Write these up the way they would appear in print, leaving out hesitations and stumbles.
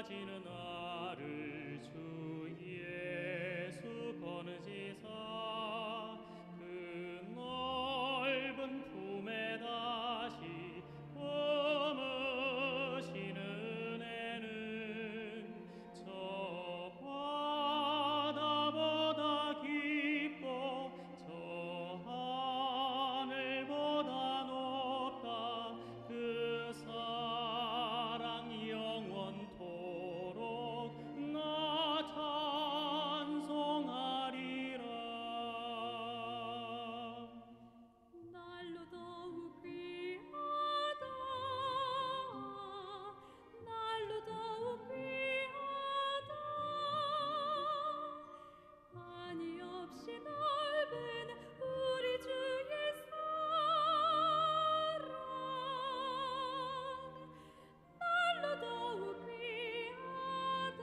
가지는 나를 주 예수 거느지사 그 넓은 품에 다시 품으시는 은혜는 저 바다보다 깊고 저 하늘보다 높다. 그 사랑 영원토록 나 찬송하리라. 날로 더욱 귀하다. 날로 더욱 귀하다. 한이 없이 넓은 우리 주의 사랑. 날로 더욱 귀하다.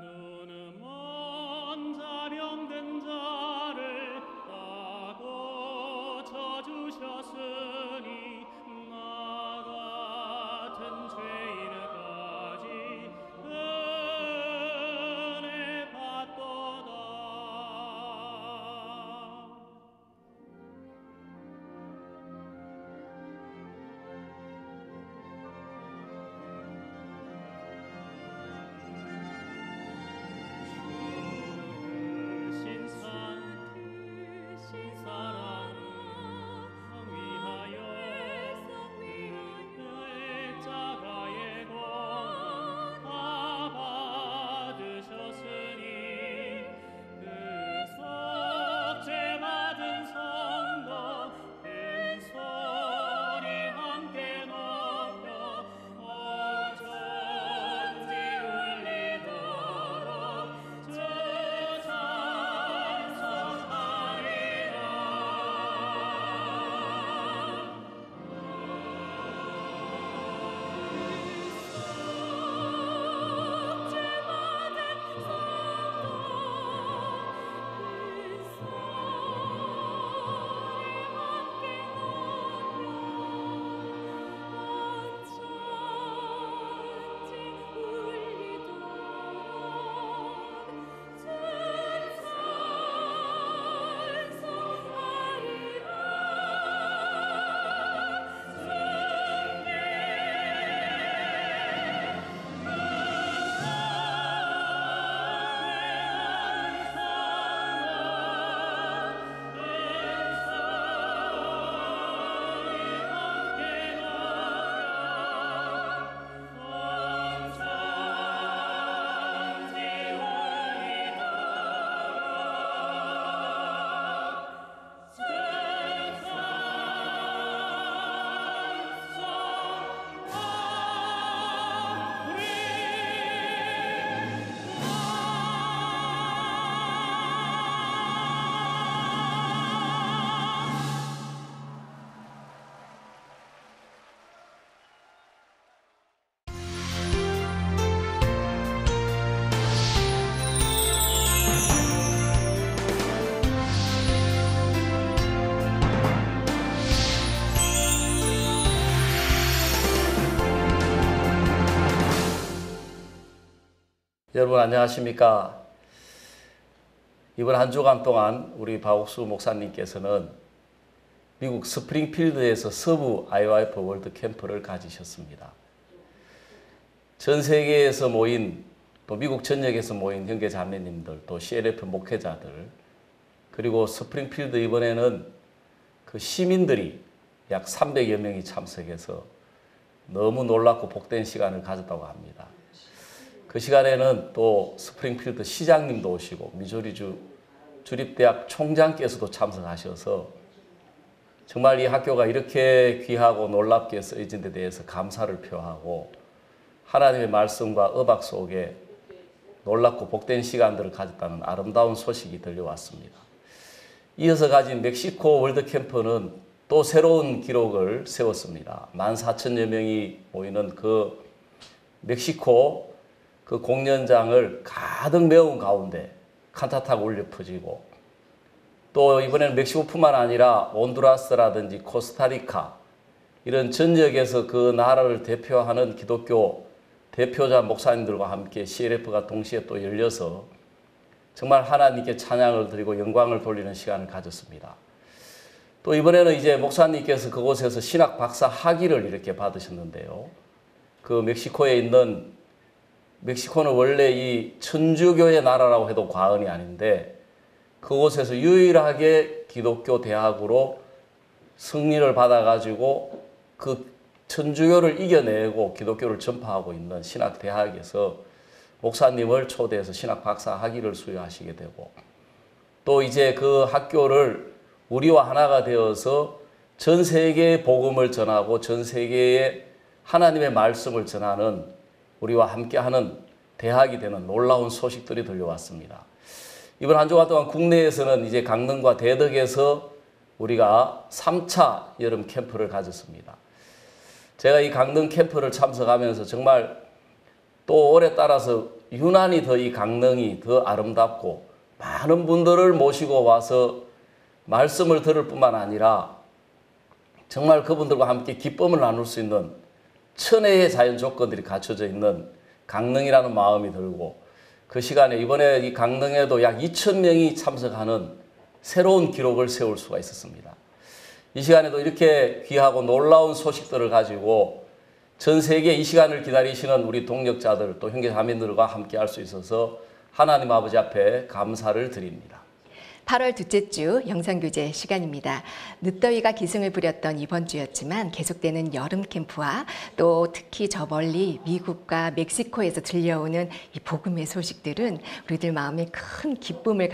눈은 먼 자 병든 자를 다 고쳐주셨으니 나 같은 죄인까지 은혜 받도다. 신사랑 위하여 십자가의 공 다 받으셨으니 그 속죄 받은 성도 큰 소리 함께 높여 온 천지 울리도록 주 찬송하리라. 여러분 안녕하십니까? 이번 한 주간 동안 우리 박옥수 목사님께서는 미국 스프링필드에서 서부 IYF 월드 캠프를 가지셨습니다. 전 세계에서 모인 또 미국 전역에서 모인 형제 자매님들 또 CLF 목회자들 그리고 스프링필드 이번에는 그 시민들이 약 300여 명이 참석해서 너무 놀랍고 복된 시간을 가졌다고 합니다. 그 시간에는 또 스프링필드 시장님도 오시고 미주리주 주립대학 총장께서도 참석하셔서 정말 이 학교가 이렇게 귀하고 놀랍게 쓰여진 데 대해서 감사를 표하고 하나님의 말씀과 음악 속에 놀랍고 복된 시간들을 가졌다는 아름다운 소식이 들려왔습니다. 이어서 가진 멕시코 월드캠프는 또 새로운 기록을 세웠습니다. 14,000여 명이 모이는 그 멕시코 그 공연장을 가득 메운 가운데 칸타타가 울려 퍼지고, 또 이번에는 멕시코뿐만 아니라 온두라스라든지 코스타리카 이런 전역에서 그 나라를 대표하는 기독교 대표자 목사님들과 함께 CLF가 동시에 또 열려서 정말 하나님께 찬양을 드리고 영광을 돌리는 시간을 가졌습니다. 또 이번에는 이제 목사님께서 그곳에서 신학 박사 학위를 이렇게 받으셨는데요. 그 멕시코에 있는, 멕시코는 원래 이 천주교의 나라라고 해도 과언이 아닌데 그곳에서 유일하게 기독교 대학으로 승리를 받아가지고 그 천주교를 이겨내고 기독교를 전파하고 있는 신학 대학에서 목사님을 초대해서 신학 박사 학위를 수여하시게 되고, 또 이제 그 학교를 우리와 하나가 되어서 전 세계에 복음을 전하고 전 세계에 하나님의 말씀을 전하는, 우리와 함께하는 대학이 되는 놀라운 소식들이 들려왔습니다. 이번 한 주간 동안 국내에서는 이제 강릉과 대덕에서 우리가 3차 여름 캠프를 가졌습니다. 제가 이 강릉 캠프를 참석하면서 정말 또 올해 따라서 유난히 더 이 강릉이 더 아름답고, 많은 분들을 모시고 와서 말씀을 들을 뿐만 아니라 정말 그분들과 함께 기쁨을 나눌 수 있는 천혜의 자연 조건들이 갖춰져 있는 강릉이라는 마음이 들고, 그 시간에 이번에 이 강릉에도 약 2,000명이 참석하는 새로운 기록을 세울 수가 있었습니다. 이 시간에도 이렇게 귀하고 놀라운 소식들을 가지고 전 세계 이 시간을 기다리시는 우리 동역자들 또 형제자매들과 함께 할 수 있어서 하나님 아버지 앞에 감사를 드립니다. 8월 둘째 주 영상교제 시간입니다. 늦더위가 기승을 부렸던 이번 주였지만 계속되는 여름 캠프와 또 특히 저 멀리 미국과 멕시코에서 들려오는 이 복음의 소식들은 우리들 마음에 큰 기쁨을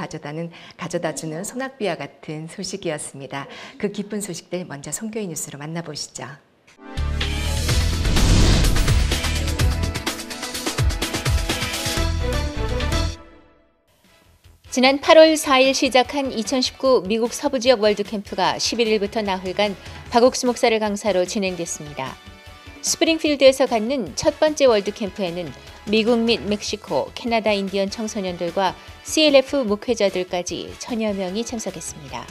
가져다주는 소낙비와 같은 소식이었습니다. 그 기쁜 소식들 먼저 선교인 뉴스로 만나보시죠. 지난 8월 4일 시작한 2019 미국 서부지역 월드캠프가 11일부터 나흘간 박옥수 목사를 강사로 진행됐습니다. 스프링필드에서 갖는 첫 번째 월드캠프에는 미국 및 멕시코, 캐나다 인디언 청소년들과 CLF 목회자들까지 1000여 명이 참석했습니다.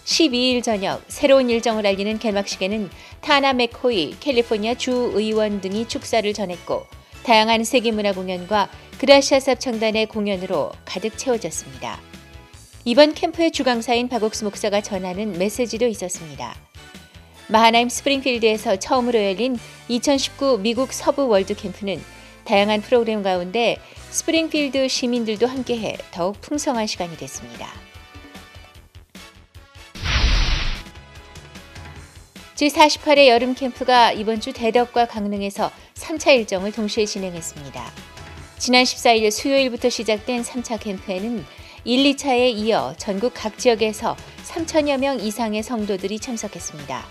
12일 저녁 새로운 일정을 알리는 개막식에는 타나 맥코이 캘리포니아 주의원 등이 축사를 전했고, 다양한 세계문화 공연과 그라시아스 합창단의 공연으로 가득 채워졌습니다. 이번 캠프의 주강사인 박옥수 목사가 전하는 메시지도 있었습니다. 마하나임 스프링필드에서 처음으로 열린 2019 미국 서부 월드캠프는 다양한 프로그램 가운데 스프링필드 시민들도 함께해 더욱 풍성한 시간이 됐습니다. 제48회 여름 캠프가 이번 주 대덕과 강릉에서 3차 일정을 동시에 진행했습니다. 지난 14일 수요일부터 시작된 3차 캠프에는 1, 2차에 이어 전국 각 지역에서 3,000여 명 이상의 성도들이 참석했습니다.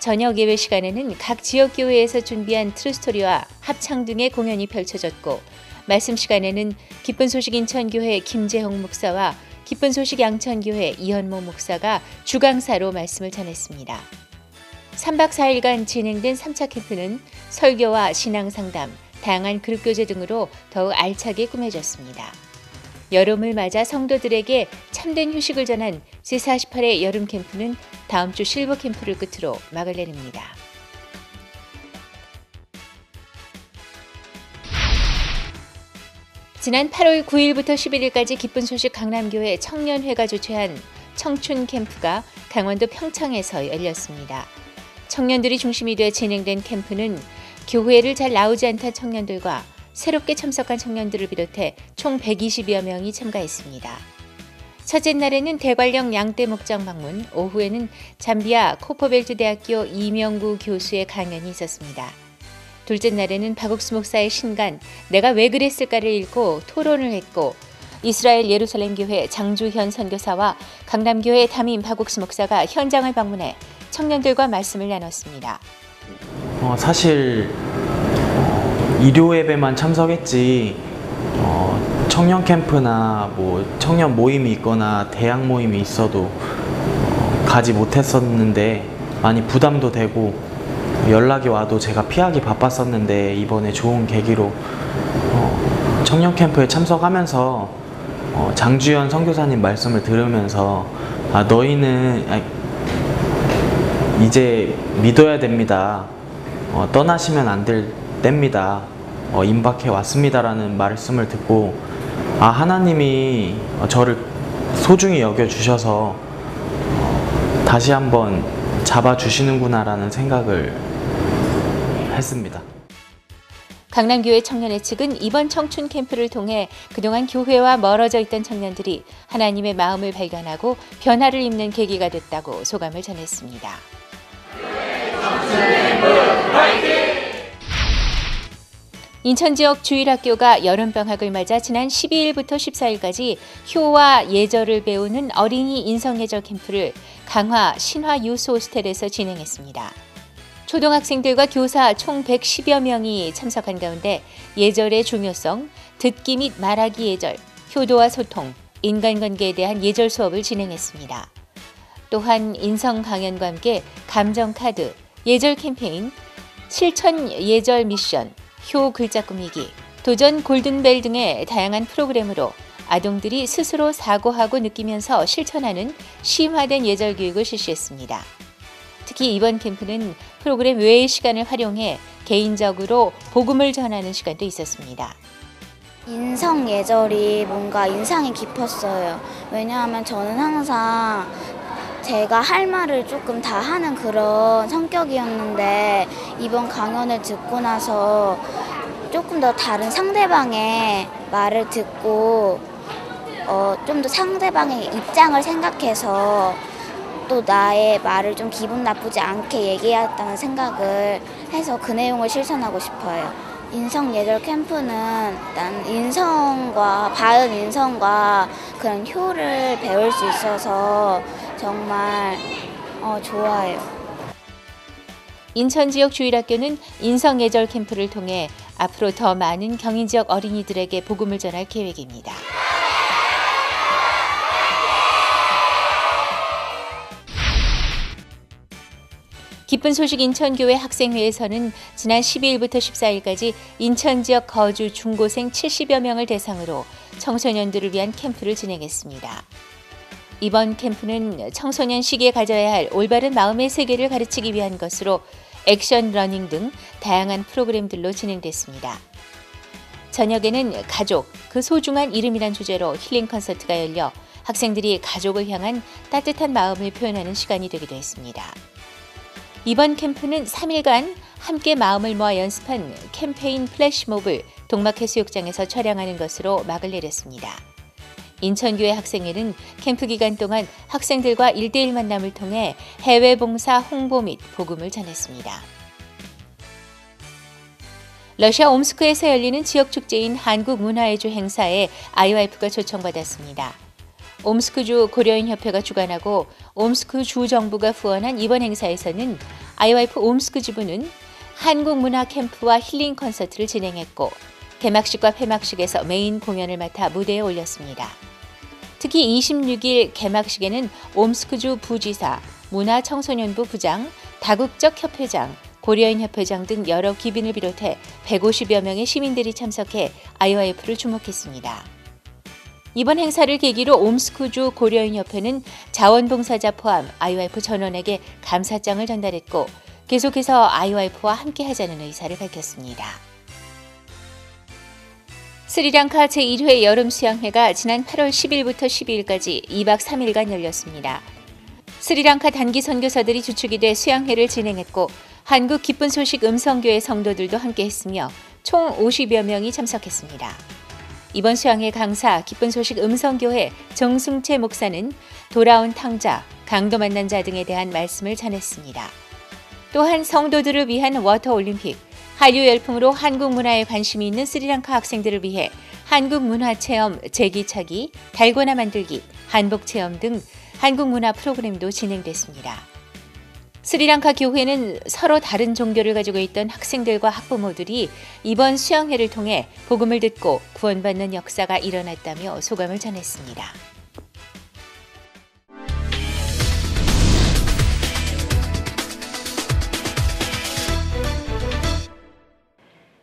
저녁 예배 시간에는 각 지역 교회에서 준비한 트루스토리와 합창 등의 공연이 펼쳐졌고, 말씀 시간에는 기쁜 소식 인천교회 김재홍 목사와 기쁜 소식 양천교회 이현모 목사가 주강사로 말씀을 전했습니다. 3박 4일간 진행된 3차 캠프는 설교와 신앙상담, 다양한 그룹교제 등으로 더욱 알차게 꾸며졌습니다. 여름을 맞아 성도들에게 참된 휴식을 전한 제48회 여름 캠프는 다음 주 실버 캠프를 끝으로 막을 내립니다. 지난 8월 9일부터 11일까지 기쁜 소식 강남교회 청년회가 주최한 청춘 캠프가 강원도 평창에서 열렸습니다. 청년들이 중심이 돼 진행된 캠프는 교회를 잘 나오지 않던 청년들과 새롭게 참석한 청년들을 비롯해 총 120여 명이 참가했습니다. 첫째 날에는 대관령 양떼 목장 방문, 오후에는 잠비아 코퍼벨트 대학교 이명구 교수의 강연이 있었습니다. 둘째 날에는 박옥수 목사의 신간 내가 왜 그랬을까를 읽고 토론을 했고, 이스라엘 예루살렘 교회 장주현 선교사와 강남교회 담임 박옥수 목사가 현장을 방문해 청년들과 말씀을 나눴습니다. 사실 일요 예배만 참석했지 청년 캠프나 뭐 청년 모임이 있거나 대학 모임이 있어도 가지 못했었는데 많이 부담도 되고 연락이 와도 제가 피하기 바빴었는데 이번에 좋은 계기로 청년 캠프에 참석하면서 장주연 선교사님 말씀을 들으면서 너희는 이제 믿어야 됩니다. 떠나시면 안 될 때입니다. 임박해 왔습니다라는 말씀을 듣고 하나님이 저를 소중히 여겨주셔서 다시 한번 잡아주시는구나라는 생각을 했습니다. 강남교회 청년회 측은 이번 청춘 캠프를 통해 그동안 교회와 멀어져 있던 청년들이 하나님의 마음을 발견하고 변화를 입는 계기가 됐다고 소감을 전했습니다. 인천 지역 주일학교가 여름방학을 맞아 지난 12일부터 14일까지 효와 예절을 배우는 어린이 인성예절 캠프를 강화 신화유소 호스텔에서 진행했습니다. 초등학생들과 교사 총 110여 명이 참석한 가운데 예절의 중요성, 듣기 및 말하기 예절, 효도와 소통, 인간관계에 대한 예절 수업을 진행했습니다. 또한 인성 강연과 함께 감정카드, 예절 캠페인, 실천 예절 미션, 효 글자 꾸미기, 도전 골든벨 등의 다양한 프로그램으로 아동들이 스스로 사고하고 느끼면서 실천하는 심화된 예절 교육을 실시했습니다. 특히 이번 캠프는 프로그램 외의 시간을 활용해 개인적으로 복음을 전하는 시간도 있었습니다. 인성 예절이 뭔가 인상이 깊었어요. 왜냐하면 저는 항상 제가 할 말을 조금 다 하는 그런 성격이었는데 이번 강연을 듣고 나서 조금 더 다른 상대방의 말을 듣고 좀 더 상대방의 입장을 생각해서 또 나의 말을 좀 기분 나쁘지 않게 얘기했다는 생각을 해서 그 내용을 실천하고 싶어요. 인성 예절 캠프는 일단 인성과 바른 인성과 그런 효를 배울 수 있어서 정말 좋아요. 인천 지역 주일학교는 인성 예절 캠프를 통해 앞으로 더 많은 경인 지역 어린이들에게 복음을 전할 계획입니다. 기쁜 소식 인천교회 학생회에서는 지난 12일부터 14일까지 인천 지역 거주 중고생 70여 명을 대상으로 청소년들을 위한 캠프를 진행했습니다. 이번 캠프는 청소년 시기에 가져야 할 올바른 마음의 세계를 가르치기 위한 것으로 액션 러닝 등 다양한 프로그램들로 진행됐습니다. 저녁에는 가족, 그 소중한 이름이란 주제로 힐링 콘서트가 열려 학생들이 가족을 향한 따뜻한 마음을 표현하는 시간이 되기도 했습니다. 이번 캠프는 3일간 함께 마음을 모아 연습한 캠페인 플래시몹을 동막해수욕장에서 촬영하는 것으로 막을 내렸습니다. 인천교회 학생회는 캠프 기간 동안 학생들과 1대1 만남을 통해 해외 봉사 홍보 및 복음을 전했습니다. 러시아 옴스크에서 열리는 지역 축제인 한국문화예주 행사에 IYF가 초청받았습니다. 옴스크주 고려인협회가 주관하고 옴스크주 정부가 후원한 이번 행사에서는 IYF 옴스크 지부는 한국문화 캠프와 힐링 콘서트를 진행했고 개막식과 폐막식에서 메인 공연을 맡아 무대에 올렸습니다. 특히 26일 개막식에는 옴스크주 부지사, 문화청소년부 부장, 다국적 협회장, 고려인 협회장 등 여러 귀빈을 비롯해 150여 명의 시민들이 참석해 IYF를 주목했습니다. 이번 행사를 계기로 옴스크주 고려인 협회는 자원봉사자 포함 IYF 전원에게 감사장을 전달했고 계속해서 IYF와 함께하자는 의사를 밝혔습니다. 스리랑카 제1회 여름 수양회가 지난 8월 10일부터 12일까지 2박 3일간 열렸습니다. 스리랑카 단기 선교사들이 주축이 돼 수양회를 진행했고 한국 기쁜 소식 음성교회 성도들도 함께했으며 총 50여 명이 참석했습니다. 이번 수양회 강사 기쁜 소식 음성교회 정승채 목사는 돌아온 탕자, 강도 만난 자 등에 대한 말씀을 전했습니다. 또한 성도들을 위한 워터올림픽, 한류 열풍으로 한국 문화에 관심이 있는 스리랑카 학생들을 위해 한국 문화 체험 제기차기, 달고나 만들기, 한복 체험 등 한국 문화 프로그램도 진행됐습니다. 스리랑카 교회는 서로 다른 종교를 가지고 있던 학생들과 학부모들이 이번 수양회를 통해 복음을 듣고 구원받는 역사가 일어났다며 소감을 전했습니다.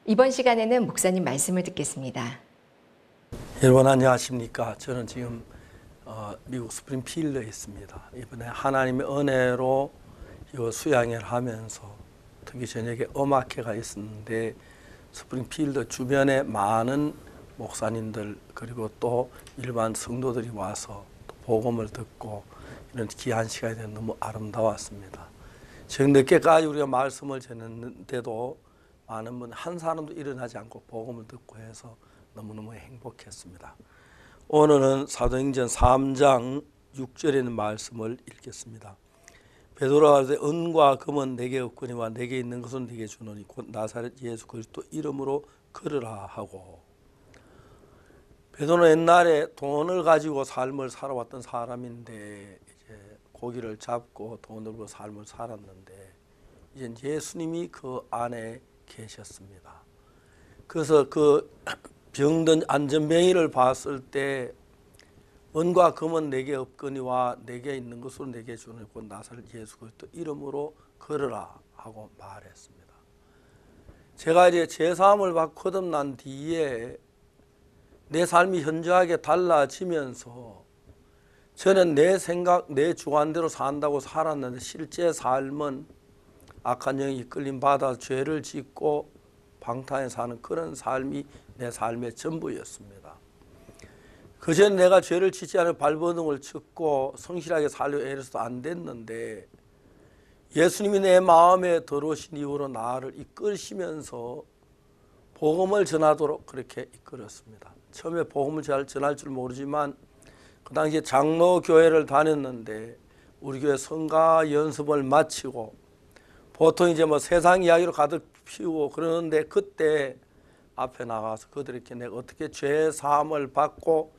이번 시간에는 목사님 말씀을 듣겠습니다. 여러분 안녕하십니까? 저는 지금 미국 스프링필드에 있습니다. 이번에 하나님의 은혜로 이 수양회를 하면서 특히 저녁에 음악회가 있었는데 스프링필드 주변에 많은 목사님들 그리고 또 일반 성도들이 와서 또 복음을 듣고 이런 귀한 시간이 되어 너무 아름다웠습니다. 저녁 늦게까지 우리가 말씀을 전했는데도 많은 분 한 사람도 일어나지 않고 복음을 듣고 해서 너무너무 행복했습니다. 오늘은 사도행전 3장 6절에 있는 말씀을 읽겠습니다. 베드로가 이르되 은과 금은 내게 없거니와 내게 있는 것은 네게 주노니 곧 나사렛 예수 그리스도 이름으로 걸으라 하고. 베드로는 옛날에 돈을 가지고 삶을 살아왔던 사람인데 이제 고기를 잡고 돈을 벌고 삶을 살았는데 이제 예수님이 그 안에 계셨습니다. 그래서 그 병든 안전뱅이를 봤을 때 은과 금은 내게 없거니와 내게 있는 것으로 내게 주는 곧 나사렛 예수 그리스도 이름으로 걸으라 하고 말했습니다. 제가 이제 제사함을 받고 거듭난 뒤에 내 삶이 현저하게 달라지면서 저는 내 생각, 내 주관대로 산다고 살았는데 실제 삶은 악한 영이 이끌림 받아 죄를 짓고 방탕에 사는 그런 삶이 내 삶의 전부였습니다. 그전에 내가 죄를 짓지 않은 발버둥을 쳤고 성실하게 살려고 애써도 안 됐는데 예수님이 내 마음에 들어오신 이후로 나를 이끌시면서 복음을 전하도록 그렇게 이끌었습니다. 처음에 복음을 잘 전할 줄 모르지만 그 당시에 장로교회를 다녔는데 우리 교회 성가 연습을 마치고 보통 이제 뭐 세상 이야기로 가득 피우고 그러는데 그때 앞에 나가서 그들에게 내가 어떻게 죄 사함을 받고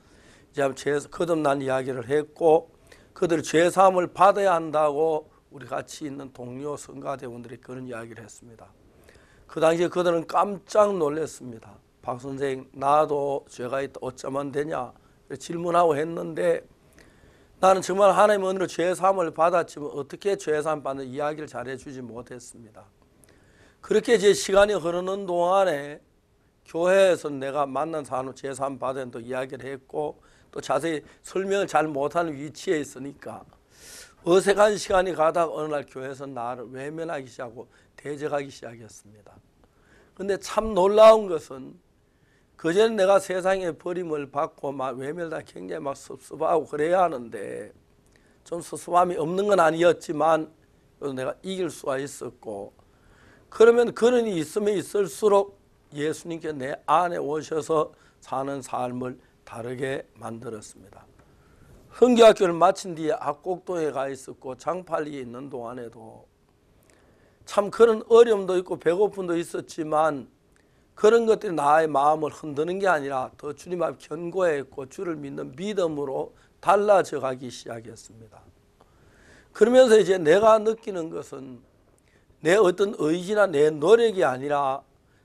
이제 거듭난 이야기를 했고 그들이 죄 사함을 받아야 한다고 우리 같이 있는 동료 성가대원들이 그런 이야기를 했습니다. 그 당시에 그들은 깜짝 놀랐습니다. 박 선생 나도 죄가 있다 어쩌면 되냐 질문하고 했는데 나는 정말 하나님의 은혜로 죄사함을 받았지만 어떻게 죄사함 받는 이야기를 잘해주지 못했습니다. 그렇게 제 시간이 흐르는 동안에 교회에서 내가 만난 사람 죄사함 받은 또 이야기를 했고 또 자세히 설명을 잘 못하는 위치에 있으니까 어색한 시간이 가다가 어느 날 교회에서 나를 외면하기 시작하고 대적하기 시작했습니다. 그런데 참 놀라운 것은 그전에 내가 세상에 버림을 받고 막 외면다 굉장히 막 섭섭하고 그래야 하는데 좀 섭섭함이 없는 건 아니었지만 내가 이길 수가 있었고 그러면 그런 일이 있으면 있을수록 예수님께 내 안에 오셔서 사는 삶을 다르게 만들었습니다. 흥교학교를 마친 뒤에 악곡동에 가 있었고 장팔리에 있는 동안에도 참 그런 어려움도 있고 배고픔도 있었지만 그런 것들이 나의 마음을 흔드는 게 아니라 더 주님 앞에 견고했고 주를 믿는 믿음으로 달라져 가기 시작했습니다. 그러면서 이제 내가 느끼는 것은 내 어떤 의지나 내 노력이 아니라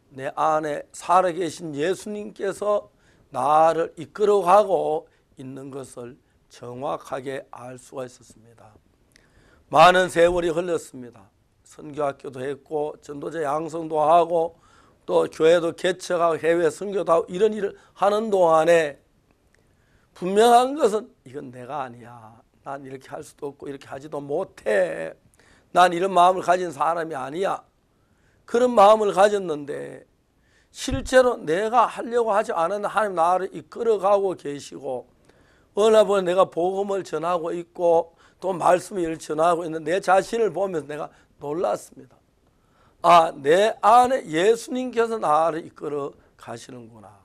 내 안에 살아계신 예수님께서 나를 이끌어가고 있는 것을 정확하게 알 수가 있었습니다. 많은 세월이 흘렀습니다. 선교학교도 했고 전도자 양성도 하고 또 교회도 개척하고 해외 선교도 하고 이런 일을 하는 동안에 분명한 것은 이건 내가 아니야. 난 이렇게 할 수도 없고 이렇게 하지도 못해. 난 이런 마음을 가진 사람이 아니야. 그런 마음을 가졌는데 실제로 내가 하려고 하지 않았는데 하나님 나를 이끌어가고 계시고 어느 날 보면 내가 복음을 전하고 있고 또 말씀을 전하고 있는 내 자신을 보면서 내가 놀랐습니다. 아, 내 안에 예수님께서 나를 이끌어 가시는구나.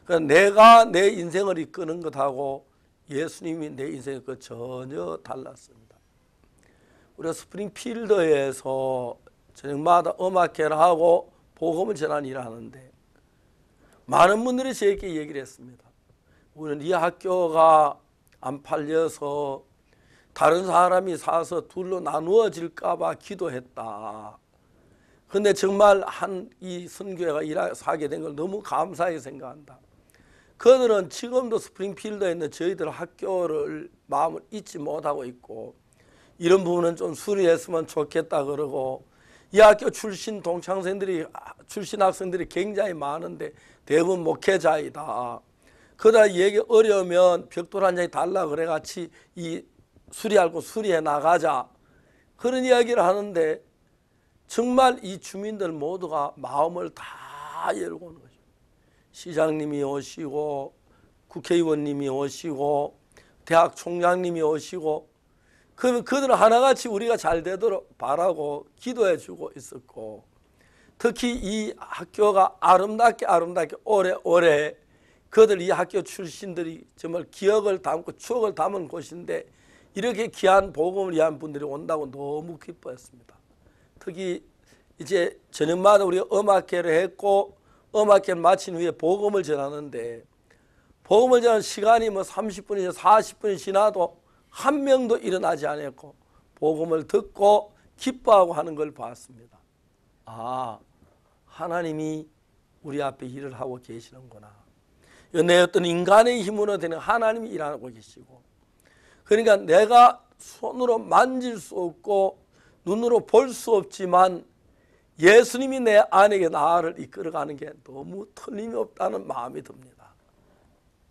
그러니까 내가 내 인생을 이끄는 것하고 예수님이 내 인생의 것 전혀 달랐습니다. 우리가 스프링필드에서 저녁마다 음악회를 하고 복음을 전하는 일을 하는데 많은 분들이 저에게 얘기를 했습니다. 우리는 이 학교가 안 팔려서 다른 사람이 사서 둘로 나누어질까 봐 기도했다. 근데 정말 이 선교회가 사게 된 걸 너무 감사하게 생각한다. 그들은 지금도 스프링필드에 있는 저희들 학교를 마음을 잊지 못하고 있고, 이런 부분은 좀 수리했으면 좋겠다 그러고, 이 학교 출신 출신 학생들이 굉장히 많은데 대부분 목회자이다. 그러다 얘기 어려우면 벽돌 한 장이 달라 그래 같이 이 수리하고 수리해 나가자, 그런 이야기를 하는데, 정말 이 주민들 모두가 마음을 다 열고 오는 거죠. 시장님이 오시고, 국회의원님이 오시고, 대학 총장님이 오시고, 그러면 그들은 하나같이 우리가 잘 되도록 바라고 기도해 주고 있었고, 특히 이 학교가 아름답게 오래오래 그들 이 학교 출신들이 정말 기억을 담고 추억을 담은 곳인데, 이렇게 귀한 복음을 위한 분들이 온다고 너무 기뻐했습니다. 특히 이제 저녁마다 우리가 음악회를 했고, 음악회를 마친 후에 복음을 전하는데, 복음을 전하는 시간이 뭐 30분이나 40분이 지나도 한 명도 일어나지 않았고 복음을 듣고 기뻐하고 하는 걸 봤습니다. 아, 하나님이 우리 앞에 일을 하고 계시는구나. 내 어떤 인간의 힘으로 되는 하나님이 일하고 계시고, 그러니까 내가 손으로 만질 수 없고 눈으로 볼 수 없지만 예수님이 내 안에게 나를 이끌어가는 게 너무 틀림없다는 마음이 듭니다.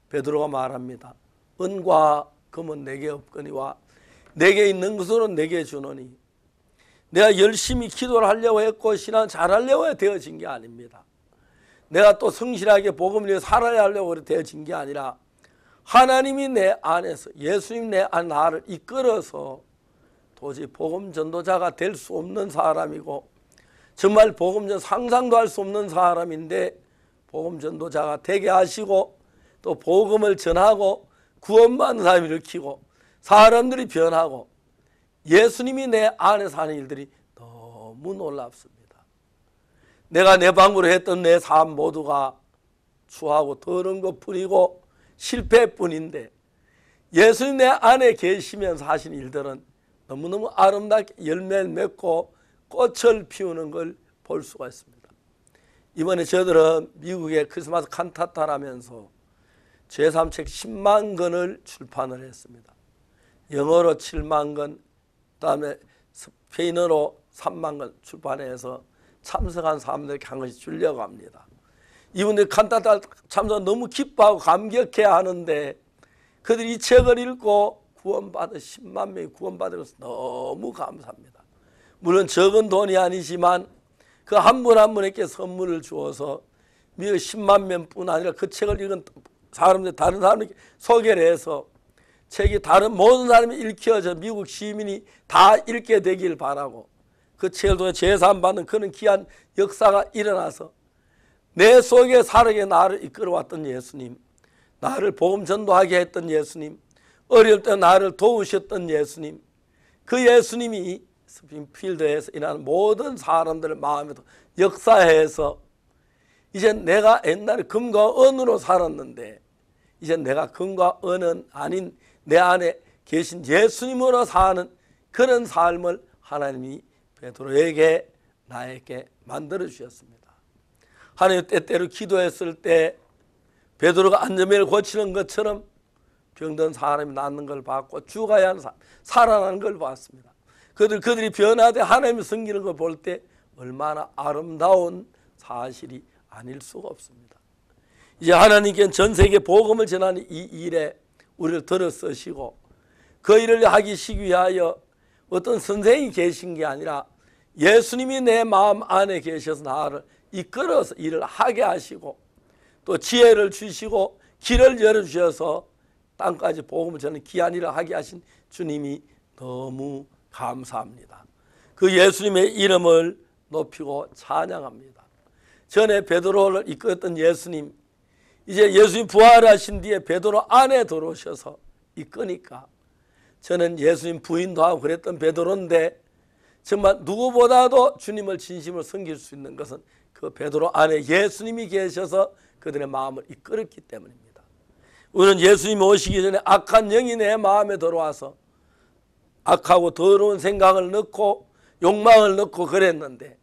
베드로가 말합니다. 은과 금은 내게 없거니와 내게 있는 것으로 내게 주노니. 내가 열심히 기도를 하려고 했고 신앙 잘하려고 되어진 게 아닙니다. 내가 또 성실하게 복음을 위해 살아야 하려고 되어진 게 아니라, 하나님이 내 안에서, 예수님 내 안 나를 이끌어서 도저히 복음 전도자가 될 수 없는 사람이고, 정말 복음 전 상상도 할 수 없는 사람인데 복음 전도자가 되게 하시고, 또 복음을 전하고 구원받는 사람을 일으키고 사람들이 변하고 예수님이 내 안에서 하는 일들이 너무 놀랍습니다. 내가 내 방으로 했던 내 삶 모두가 추하고 더러운 것 뿐이고 실패뿐인데, 예수님 내 안에 계시면서 하신 일들은 너무너무 아름답게 열매를 맺고 꽃을 피우는 걸 볼 수가 있습니다. 이번에 저들은 미국의 크리스마스 칸타타를 하면서 제3책 10만 권을 출판을 했습니다. 영어로 7만 권, 그다음에 스페인어로 3만 권 출판해서 참석한 사람들에게 한 것이 주려고 합니다. 이분들이 칸타타 참석 너무 기뻐하고 감격해야 하는데, 그들이 이 책을 읽고 구원받은 10만 명이 구원받아서 너무 감사합니다. 물론 적은 돈이 아니지만 그 한 분 한 분에게 선물을 주어서 미국 10만 명뿐 아니라 그 책을 읽은 사람들, 다른 사람에게 소개를 해서 책이 다른 모든 사람이 읽혀져 미국 시민이 다 읽게 되길 바라고, 그 책을 통해 제사받는 그런 귀한 역사가 일어나서 내 속에 살게 나를 이끌어왔던 예수님, 나를 복음 전도하게 했던 예수님, 어릴 때 나를 도우셨던 예수님, 그 예수님이 스프링필드에서 일하는 모든 사람들의 마음에도 역사해서, 이제 내가 옛날에 금과 은으로 살았는데 이제 내가 금과 은은 아닌 내 안에 계신 예수님으로 사는 그런 삶을 하나님이 베드로에게, 나에게 만들어 주셨습니다. 하나님 때때로 기도했을 때 베드로가 안전벨을 고치는 것처럼 병든 사람이 낫는 걸 봤고, 죽어야 하는 사람 살아나는 걸 봤습니다. 그들이 변화돼 하나님이 섬기는 걸 볼 때 얼마나 아름다운 사실이 아닐 수가 없습니다. 이제 하나님께는 전 세계 복음을 전하는 이 일에 우리를 들어 쓰시고, 그 일을 하기 위하여 어떤 선생이 계신 게 아니라 예수님이 내 마음 안에 계셔서 나를 이끌어서 일을 하게 하시고, 또 지혜를 주시고 길을 열어주셔서 땅까지 복음을 전하는 귀한 일을 하게 하신 주님이 너무 감사합니다. 그 예수님의 이름을 높이고 찬양합니다. 전에 베드로를 이끌었던 예수님, 이제 예수님 부활하신 뒤에 베드로 안에 들어오셔서 이끄니까, 저는 예수님 부인도 하고 그랬던 베드로인데 정말 누구보다도 주님을 진심으로 섬길 수 있는 것은 그 베드로 안에 예수님이 계셔서 그들의 마음을 이끌었기 때문입니다. 우리는 예수님이 오시기 전에 악한 영이 내 마음에 들어와서 악하고 더러운 생각을 넣고 욕망을 넣고 그랬는데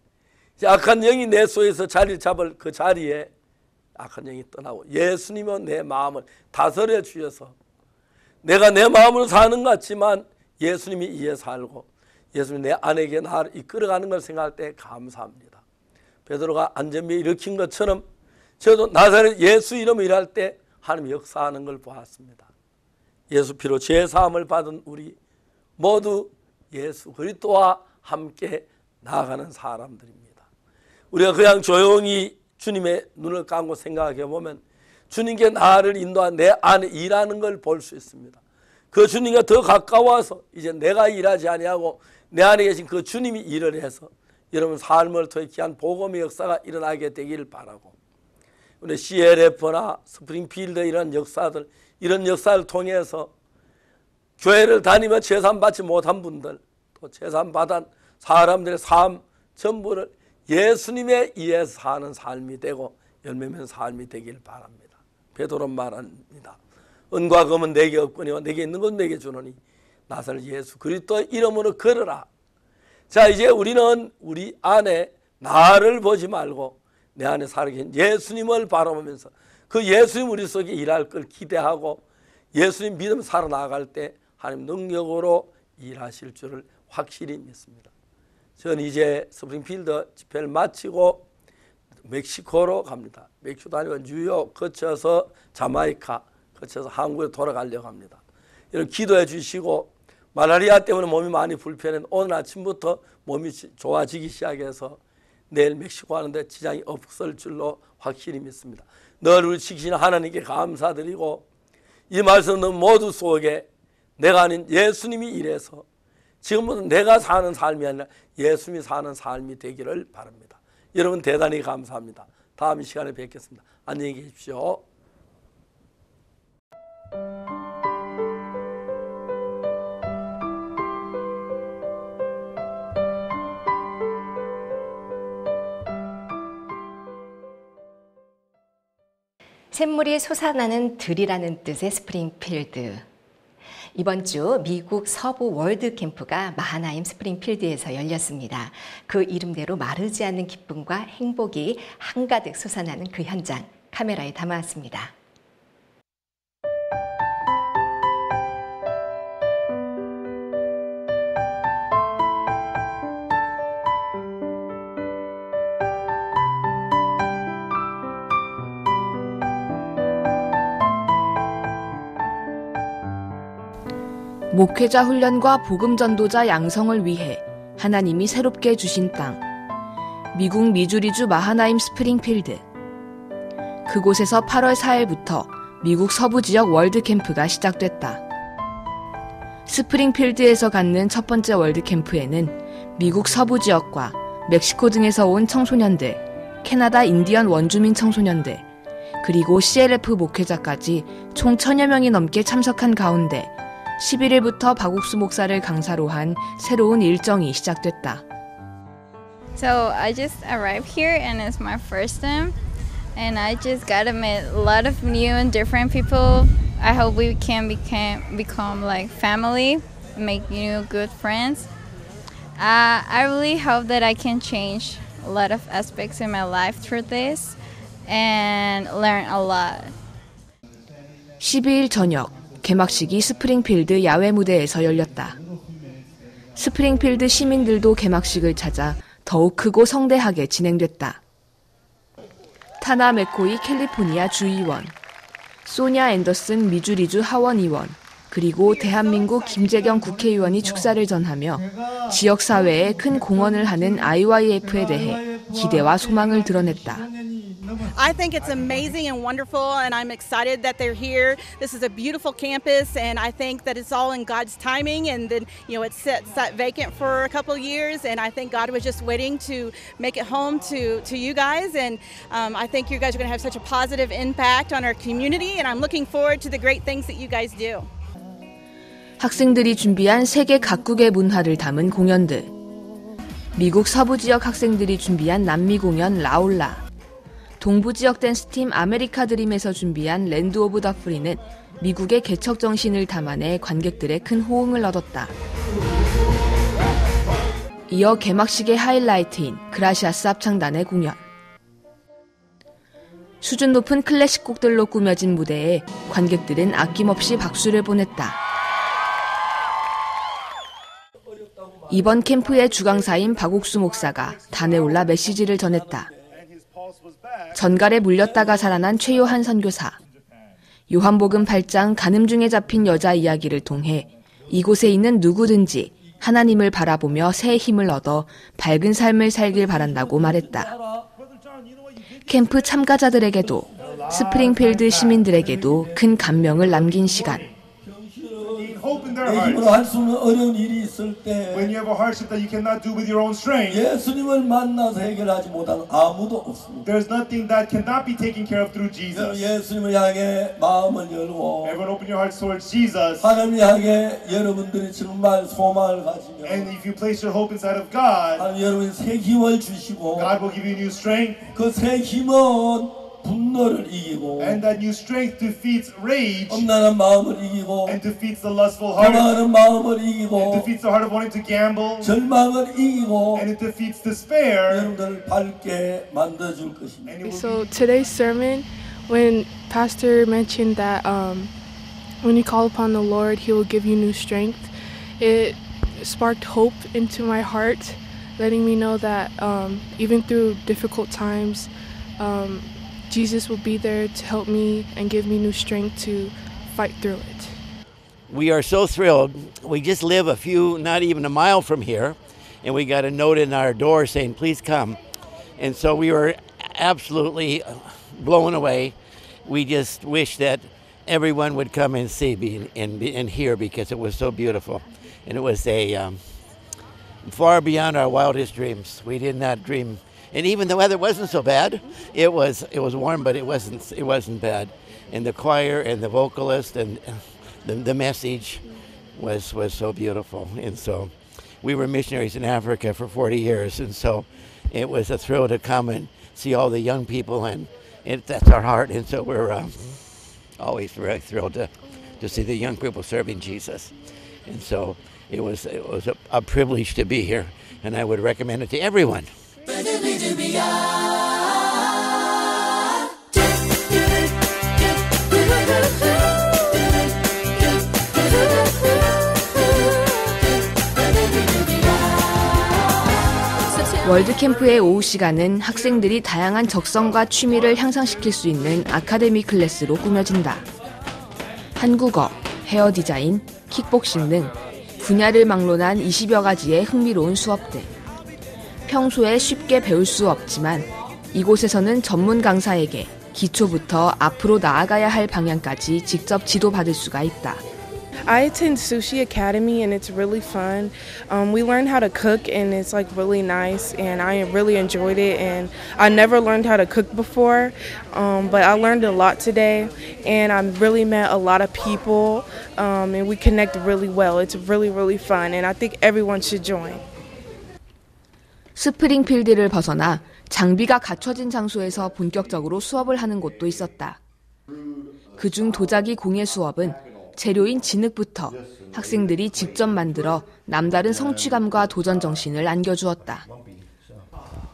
이제 악한 영이 내 속에서 자리를 잡을 그 자리에 악한 영이 떠나고 예수님은 내 마음을 다스려 주셔서 내가 내 마음으로 사는 것 같지만 예수님이 이에 살고 예수님이 내 안에게 나를 이끌어가는 걸 생각할 때 감사합니다. 베드로가 안전비에 일으킨 것처럼 저도 나사렛 예수 이름으로 일할 때 하나님 역사하는 걸 보았습니다. 예수 피로 죄사함을 받은 우리 모두 예수 그리스도와 함께 나아가는 사람들입니다. 우리가 그냥 조용히 주님의 눈을 감고 생각해 보면 주님께 나를 인도한 내 안에 일하는 걸 볼 수 있습니다. 그 주님과 더 가까워서 이제 내가 일하지 아니하고 내 안에 계신 그 주님이 일을 해서 여러분 삶을 통해 귀한 복음의 역사가 일어나게 되기를 바라고 우리 CLF나 스프링필드 이런 역사들 이런 역사를 통해서 교회를 다니며 재산받지 못한 분들 또 재산받은 사람들의 삶 전부를 예수님에 의해서 사는 삶이 되고 열매맺는 삶이 되길 바랍니다. 베드로는 말합니다. 은과 금은 내게 없거니와 내게 있는 건 내게 주노니 나사렛 예수 그리스도의 이름으로 걸어라. 자 이제 우리는 우리 안에 나를 보지 말고 내 안에 살아계신 예수님을 바라보면서 그 예수님 우리 속에 일할 걸 기대하고 예수님 믿음 살아나갈 때 하나님 능력으로 일하실 줄을 확실히 믿습니다. 저는 이제 스프링필드 집회를 마치고 멕시코로 갑니다. 멕시코 다니고 뉴욕 거쳐서 자마이카 거쳐서 한국에 돌아가려고 합니다. 여러분 기도해 주시고 말라리아 때문에 몸이 많이 불편했는데 오늘 아침부터 몸이 좋아지기 시작해서 내일 멕시코 가는데 지장이 없을 줄로 확실히 믿습니다. 너를 지키시는 하나님께 감사드리고 이 말씀은 모두 속에 내가 아닌 예수님이 일해서 지금부터 내가 사는 삶이 아니라 예수님이 사는 삶이 되기를 바랍니다. 여러분 대단히 감사합니다. 다음 시간에 뵙겠습니다. 안녕히 계십시오. 샘물이 솟아나는 들이라는 뜻의 스프링필드. 이번 주 미국 서부 월드 캠프가 마하나임 스프링필드에서 열렸습니다. 그 이름대로 마르지 않는 기쁨과 행복이 한가득 솟아나는 그 현장 카메라에 담아왔습니다. 목회자 훈련과 복음 전도자 양성을 위해 하나님이 새롭게 주신 땅, 미국 미주리주 마하나임 스프링필드. 그곳에서 8월 4일부터 미국 서부 지역 월드 캠프가 시작됐다. 스프링필드에서 갖는 첫 번째 월드 캠프에는 미국 서부 지역과 멕시코 등에서 온 청소년들, 캐나다 인디언 원주민 청소년들, 그리고 CLF 목회자까지 총 1000여 명이 넘게 참석한 가운데 11일부터 박옥수 목사를 강사로 한 새로운 일정이 시작됐다. So I just arrived here and it's my first time and I just got to meet a lot of new and different people. I hope we can become like family, make new good friends. I really hope that I can change a lot of aspects in my life through this and learn a lot. 12일 저녁 개막식이 스프링필드 야외 무대에서 열렸다. 스프링필드 시민들도 개막식을 찾아 더욱 크고 성대하게 진행됐다. 타나 맥코이 캘리포니아 주의원, 소냐 앤더슨 미주리주 하원의원, 그리고 대한민국 김재경 국회의원이 축사를 전하며 지역사회에 큰 공헌을 하는 IYF에 대해 기대와 소망을 드러냈다. I think it's amazing and wonderful, and I'm excited that they're here. This is a beautiful campus, and I think that it's all in God's timing. And then, it's sat vacant for a couple of years, and I think God was just waiting to make it home to you guys. And I think you guys are going to have such a positive impact on our community, and I'm looking forward to the great things that you guys do. 학생들이 준비한 세계 각국의 문화를 담은 공연들. 미국 서부 지역 학생들이 준비한 남미 공연 라올라. 동부 지역 댄스팀 아메리카 드림에서 준비한 랜드 오브 더 프리는 미국의 개척 정신을 담아내 관객들의 큰 호응을 얻었다. 이어 개막식의 하이라이트인 그라시아스 합창단의 공연. 수준 높은 클래식 곡들로 꾸며진 무대에 관객들은 아낌없이 박수를 보냈다. 이번 캠프의 주강사인 박옥수 목사가 단에 올라 메시지를 전했다. 전갈에 물렸다가 살아난 최요한 선교사. 요한복음 8장 간음 중에 잡힌 여자 이야기를 통해 이곳에 있는 누구든지 하나님을 바라보며 새 힘을 얻어 밝은 삶을 살길 바란다고 말했다. 캠프 참가자들에게도 스프링필드 시민들에게도 큰 감명을 남긴 시간. 내 힘으로 할 수 없는 어려운 일이 있을 때 When you have a hardship that you cannot do with your own strength, 예수님을 만나서 해결하지 못하는 아무도 없습니다. there's nothing that cannot be taken care of through Jesus. 예수님을 향해 마음을 열고 Everyone open your hearts towards Jesus. 하나님을 향해 여러분들이 정말 소망을 가지며 And if you place your hope inside of God, 하나님 여러분이 새 힘을 주시고 God will give you new strength. 그 새 힘은 분노를 이기고 And that new strength defeats rage 엄란한 마음을 이기고 and defeats the lustful heart 도망하는 마음을 and 이기고 defeats the heart of wanting to gamble 절망을 이기고 and it defeats despair. 여러분들을 밝게 만들어줄 것입니다. And it will So today's sermon, when Pastor mentioned that when you call upon the Lord, He will give you new strength, it sparked hope into my heart, letting me know that even through difficult times, Jesus will be there to help me and give me new strength to fight through it. We are so thrilled. We just live not even a mile from here, and we got a note in our door saying, please come. And so we were absolutely blown away. We just wish that everyone would come and see and hear, because it was so beautiful. And it was far beyond our wildest dreams. We did not dream. And even the weather wasn't so bad. It was warm, but it wasn't bad. And the choir and the vocalist and the message was so beautiful. And so we were missionaries in Africa for 40 years, and so it was a thrill to come and see all the young people, and that's our heart. And so we're always very thrilled to see the young people serving Jesus. And so it was a privilege to be here, and I would recommend it to everyone. 월드캠프의 오후 시간은 학생들이 다양한 적성과 취미를 향상시킬 수 있는 아카데미 클래스로 꾸며진다. 한국어, 헤어 디자인, 킥복싱 등 분야를 막론한 20여 가지의 흥미로운 수업들. 평소에 쉽게 배울 수 없지만 이곳에서는 전문 강사에게 기초부터 앞으로 나아가야 할 방향까지 직접 지도받을 수가 있다. I attend Sushi Academy and it's really fun. We learn how to cook and it's like really nice, and I really enjoyed it. And I never learned how to cook before, but I learned a lot today, and I really met a lot of people, and we connect really well. It's really, really fun, and I think everyone should join. 스프링필드를 벗어나 장비가 갖춰진 장소에서 본격적으로 수업을 하는 곳도 있었다. 그중 도자기 공예 수업은 재료인 진흙부터 학생들이 직접 만들어 남다른 성취감과 도전 정신을 안겨주었다.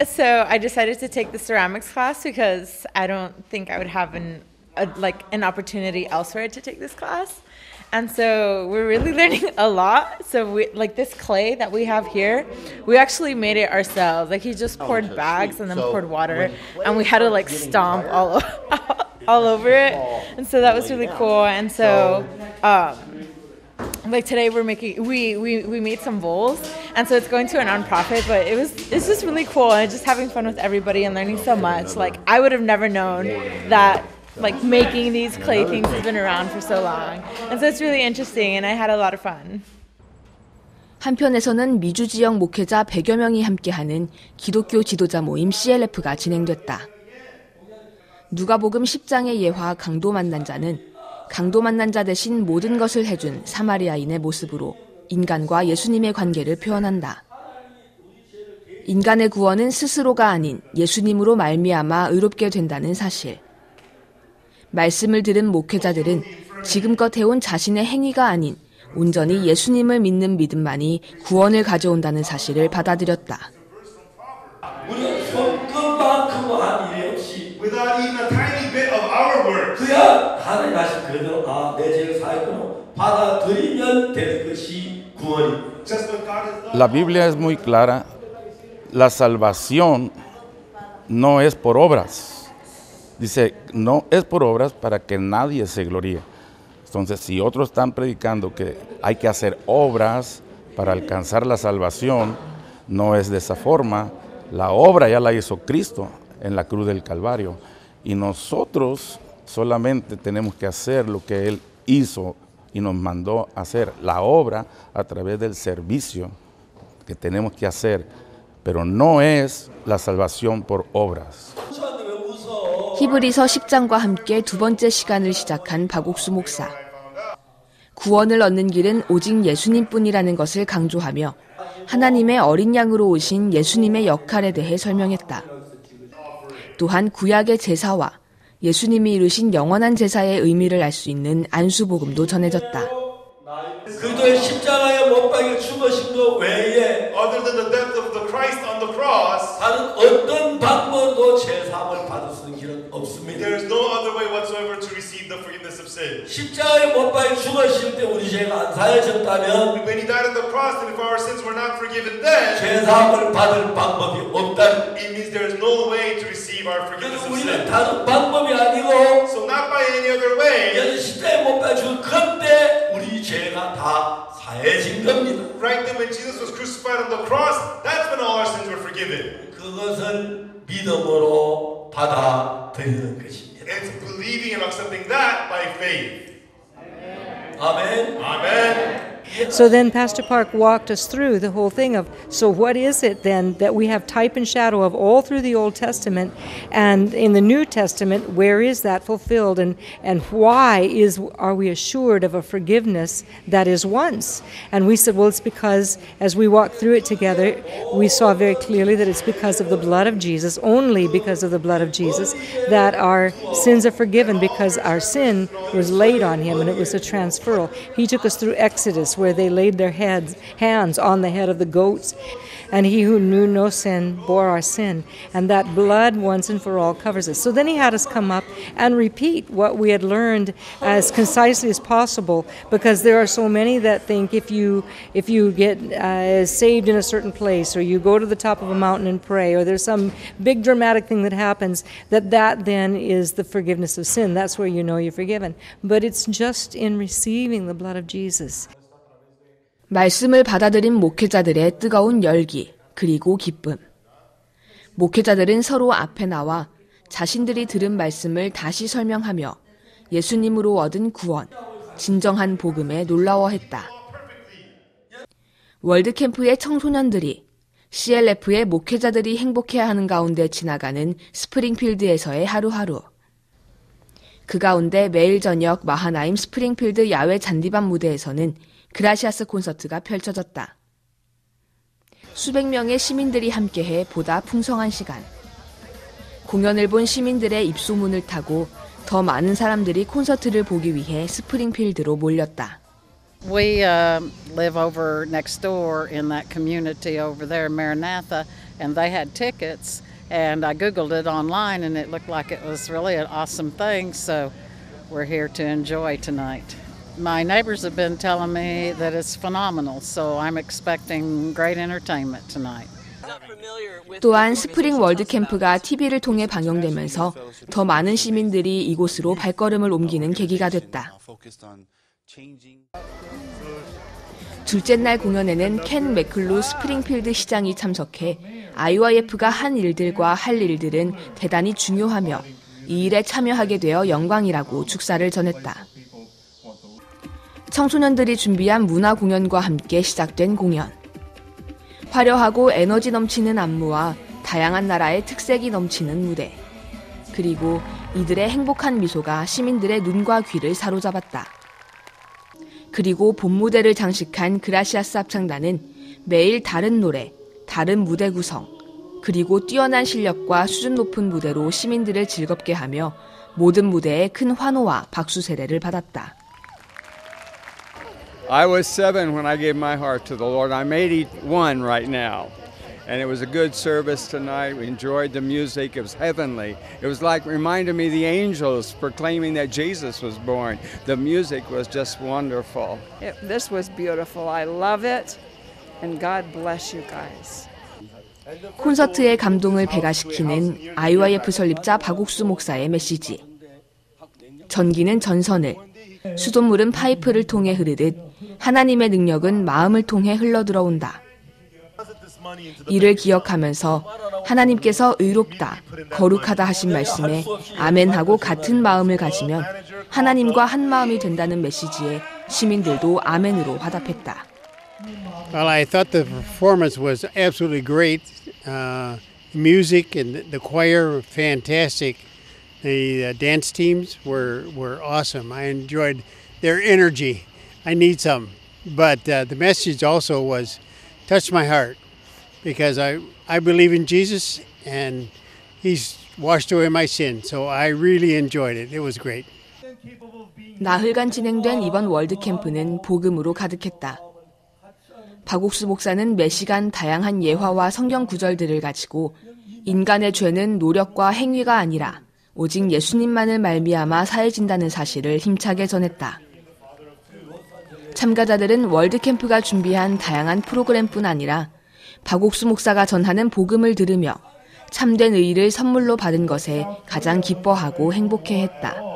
So I decided to take the ceramics class because I don't think I would have an opportunity elsewhere to take this class. And so we're really learning a lot. So this clay that we have here, we actually made it ourselves. He just poured bags and then poured water, and we had to stomp all over it. And so that was really cool. And so today we made some bowls, and so it's going to a nonprofit, but it's just really cool, and just having fun with everybody and learning so much. I would have never known that making these clay things has been around for so long. And so it's really interesting, and I had a lot of fun. 한편에서는 미주 지역 목회자 100여 명이 함께하는 기독교 지도자 모임 CLF가 진행됐다. 누가복음 10장의 예화 강도 만난 자는 강도 만난 자 대신 모든 것을 해준 사마리아인의 모습으로 인간과 예수님의 관계를 표현한다. 인간의 구원은 스스로가 아닌 예수님으로 말미암아 의롭게 된다는 사실. 말씀을 들은 목회자들은 지금껏 해온 자신의 행위가 아닌 온전히 예수님을 믿는 믿음만이 구원을 가져온다는 사실을 받아들였다. 우리가 손끝만큼 한 일이 없이 without even a tiny bit of our work. 그야 하나님 하신 그대로 내 죄를 사했구나 받아들이면 되는 것이 구원입니다. La Biblia es muy clara. La salvación no es por obras. Dice, no es por obras para que nadie se gloríe. Entonces, si otros están predicando que hay que hacer obras para alcanzar la salvación, no es de esa forma. La obra ya la hizo Cristo en la cruz del Calvario. Y nosotros solamente tenemos que hacer lo que Él hizo y nos mandó a hacer. La obra a través del servicio que tenemos que hacer. Pero no es la salvación por obras. 히브리서 10장과 함께 두 번째 시간을 시작한 박옥수 목사. 구원을 얻는 길은 오직 예수님뿐이라는 것을 강조하며 하나님의 어린 양으로 오신 예수님의 역할에 대해 설명했다. 또한 구약의 제사와 예수님이 이루신 영원한 제사의 의미를 알 수 있는 안수복음도 전해졌다. 그리스도의 십자가에 못 박혀 죽으신 것 외에 Other than the death of the Christ on the cross, 다른 어떤 방법도 죄사함을 받을 수 있는 길은 없습니다. there is no other way whatsoever to receive the forgiveness of sin. 십자가에 못 박혀 죽으실 때 우리 죄가 안 사해졌다면 When he died on the cross, and if our sins were not forgiven then, 죄사함을 받을 방법이 없다. it means there is no way to receive our forgiveness of 우리는 sin. 다른 방법이 아니고 So not by any other way. 예수 십자가에 못 박혀 죽은 그때 우리 죄가 다 사해진 겁니다. Right then when Jesus was crucified on the cross, that's when all our sins were forgiven. 그것을 믿음으로 받아들이는 것입니다. It's believing and accepting that by faith. 아멘. Amen. So then Pastor Park walked us through the whole thing of, so what is it then that we have type and shadow of all through the Old Testament, and in the New Testament, where is that fulfilled, and why are we assured of a forgiveness that is once? And we said, well, it's because as we walked through it together, we saw very clearly that it's because of the blood of Jesus, only because of the blood of Jesus, that our sins are forgiven, because our sin was laid on him, and it was a transferal. He took us through Exodus, where they laid their hands on the head of the goats, and he who knew no sin bore our sin, and that blood once and for all covers us. So then he had us come up and repeat what we had learned as concisely as possible, because there are so many that think if you get saved in a certain place, or you go to the top of a mountain and pray, or there's some big dramatic thing that happens, that then is the forgiveness of sin. That's where you know you're forgiven. But it's just in receiving the blood of Jesus. 말씀을 받아들인 목회자들의 뜨거운 열기, 그리고 기쁨. 목회자들은 서로 앞에 나와 자신들이 들은 말씀을 다시 설명하며 예수님으로 얻은 구원, 진정한 복음에 놀라워했다. 월드캠프의 청소년들이 CLF의 목회자들이 행복해야 하는 가운데 지나가는 스프링필드에서의 하루하루. 그 가운데 매일 저녁 마하나임 스프링필드 야외 잔디밭 무대에서는 그라시아스 콘서트가 펼쳐졌다. 수백 명의 시민들이 함께해 보다 풍성한 시간. 공연을 본 시민들의 입소문을 타고 더 많은 사람들이 콘서트를 보기 위해 스프링필드로 몰렸다. We live over next door in that community over there, Maranatha, and they had tickets, and I Googled it online, and it looked like it was really an awesome thing, so we're here to enjoy tonight. My neighbors have been telling me that it's phenomenal, so I'm expecting great entertainment tonight. 또한 스프링 월드캠프가 TV를 통해 방영되면서 더 많은 시민들이 이곳으로 발걸음을 옮기는 계기가 됐다. 둘째 날 공연에는 켄 맥클루 스프링필드 시장이 참석해 IYF가 한 일들과 할 일들은 대단히 중요하며 이 일에 참여하게 되어 영광이라고 축사를 전했다. 청소년들이 준비한 문화 공연과 함께 시작된 공연. 화려하고 에너지 넘치는 안무와 다양한 나라의 특색이 넘치는 무대. 그리고 이들의 행복한 미소가 시민들의 눈과 귀를 사로잡았다. 그리고 본 무대를 장식한 그라시아스 합창단은 매일 다른 노래, 다른 무대 구성, 그리고 뛰어난 실력과 수준 높은 무대로 시민들을 즐겁게 하며 모든 무대에 큰 환호와 박수 세례를 받았다. I was 7 when I gave my heart to the Lord. I'm 81 right now. And it was a good service tonight. We enjoyed the music. It was heavenly. It was like reminded me of the angels proclaiming that Jesus was born. The music was just wonderful. This was beautiful. I love it. And God bless you guys. 콘서트의 감동을 배가시키는 IYF 설립자 박옥수 목사의 메시지. 전기는 전선을, 수돗물은 파이프를 통해 흐르듯 하나님의 능력은 마음을 통해 흘러들어온다. 이를 기억하면서 하나님께서 의롭다, 거룩하다 하신 말씀에 아멘하고 같은 마음을 가지면 하나님과 한 마음이 된다는 메시지에 시민들도 아멘으로 화답했다. Well, I thought the performance was absolutely great. Music and the choir were fantastic. The dance teams were awesome. I enjoyed their energy. I need some. But the message also was touched my heart because I believe in Jesus and He's washed away my sin. So I really enjoyed it. It was great. 나흘간 진행된 이번 월드캠프는 복음으로 가득했다. 박옥수 목사는 매시간 다양한 예화와 성경 구절들을 가지고 인간의 죄는 노력과 행위가 아니라 오직 예수님만을 말미암아 사해진다는 사실을 힘차게 전했다. 참가자들은 월드캠프가 준비한 다양한 프로그램뿐 아니라 박옥수 목사가 전하는 복음을 들으며 참된 의의를 선물로 받은 것에 가장 기뻐하고 행복해했다.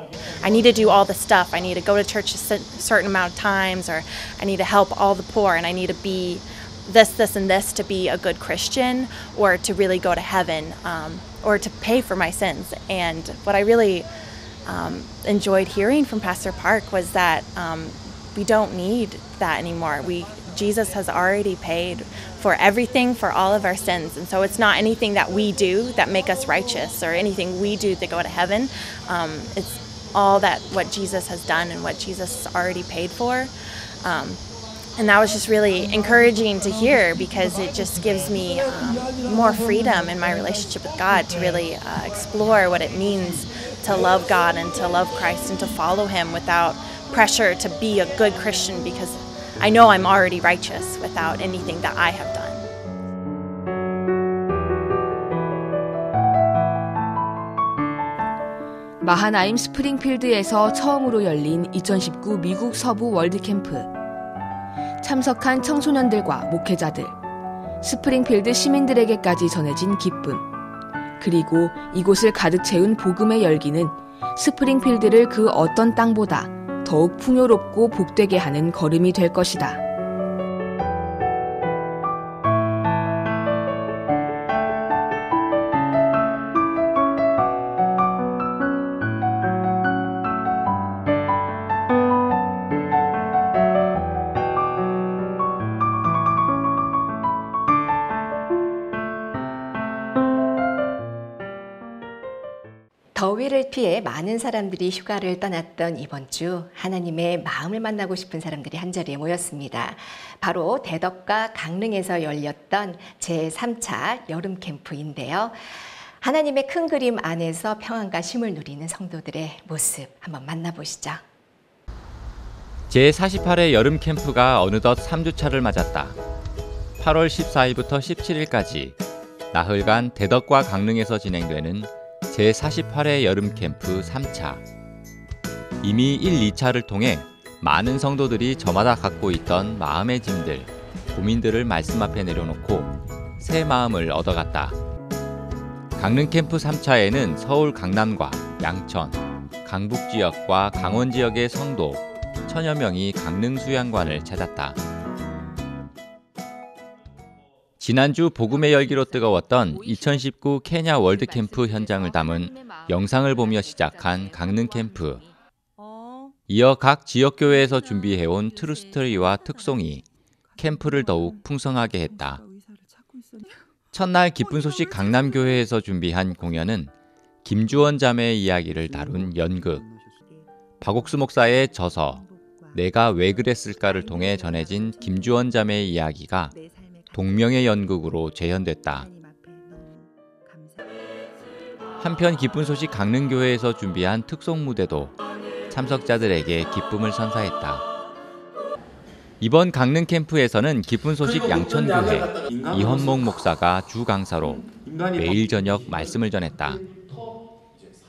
I need to do all the stuff. I need to go to church a certain amount of times, or I need to help all the poor, and I need to be this, and this to be a good Christian, or to really go to heaven, or to pay for my sins. And what I really enjoyed hearing from Pastor Park was that we don't need that anymore. Jesus has already paid for everything, for all of our sins, and so it's not anything that we do that make us righteous, or anything we do to go to heaven. It's all that what Jesus has done and what Jesus has already paid for. And that was just really encouraging to hear because it just gives me more freedom in my relationship with God to really explore what it means to love God and to love Christ and to follow Him without pressure to be a good Christian because I know I'm already righteous without anything that I have done. 마하나임 스프링필드에서 처음으로 열린 2019 미국 서부 월드캠프. 참석한 청소년들과 목회자들, 스프링필드 시민들에게까지 전해진 기쁨. 그리고 이곳을 가득 채운 복음의 열기는 스프링필드를 그 어떤 땅보다 더욱 풍요롭고 복되게 하는 걸음이 될 것이다. 더위를 피해 많은 사람들이 휴가를 떠났던 이번 주 하나님의 마음을 만나고 싶은 사람들이 한자리에 모였습니다. 바로 대덕과 강릉에서 열렸던 제3차 여름 캠프인데요. 하나님의 큰 그림 안에서 평안과 쉼을 누리는 성도들의 모습 한번 만나보시죠. 제48회 여름 캠프가 어느덧 3주차를 맞았다. 8월 14일부터 17일까지 나흘간 대덕과 강릉에서 진행되는 제48회 여름 캠프 3차. 이미 1, 2차를 통해 많은 성도들이 저마다 갖고 있던 마음의 짐들, 고민들을 말씀 앞에 내려놓고 새 마음을 얻어갔다. 강릉 캠프 3차에는 서울 강남과 양천, 강북 지역과 강원 지역의 성도 천여 명이 강릉 수양관을 찾았다. 지난주 복음의 열기로 뜨거웠던 2019 케냐 월드캠프 현장을 담은 영상을 보며 시작한 강릉 캠프. 이어 각 지역교회에서 준비해온 트루스토리와 특송이 캠프를 더욱 풍성하게 했다. 첫날 기쁜 소식 강남교회에서 준비한 공연은 김주원 자매의 이야기를 다룬 연극, 박옥수 목사의 저서 내가 왜 그랬을까를 통해 전해진 김주원 자매의 이야기가 동명의 연극으로 재현됐다. 한편 기쁜 소식 강릉교회에서 준비한 특송 무대도 참석자들에게 기쁨을 선사했다. 이번 강릉 캠프에서는 기쁜 소식 양천교회 이헌목 목사가 주 강사로 매일 저녁 말씀을 전했다.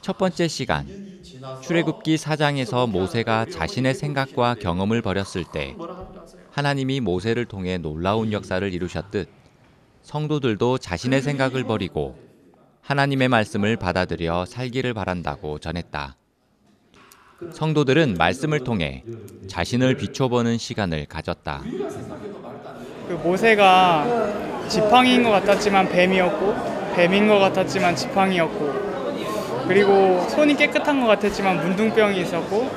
첫 번째 시간, 출애굽기 4장에서 모세가 자신의 생각과 경험을 버렸을 때 하나님이 모세를 통해 놀라운 역사를 이루셨듯 성도들도 자신의 생각을 버리고 하나님의 말씀을 받아들여 살기를 바란다고 전했다. 성도들은 말씀을 통해 자신을 비춰보는 시간을 가졌다. 그 모세가 지팡이인 것 같았지만 뱀이었고, 뱀인 것 같았지만 지팡이였고, 그리고 손이 깨끗한 것 같았지만 문둥병이 있었고,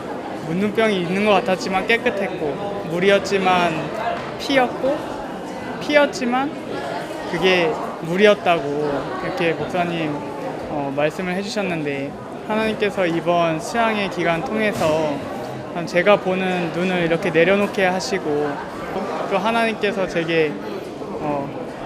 문둥병이 있는 것 같았지만 깨끗했고, 물이었지만 피였고, 피였지만 그게 물이었다고 이렇게 목사님 말씀을 해주셨는데, 하나님께서 이번 수양의 기간 통해서 제가 보는 눈을 이렇게 내려놓게 하시고 또 하나님께서 제게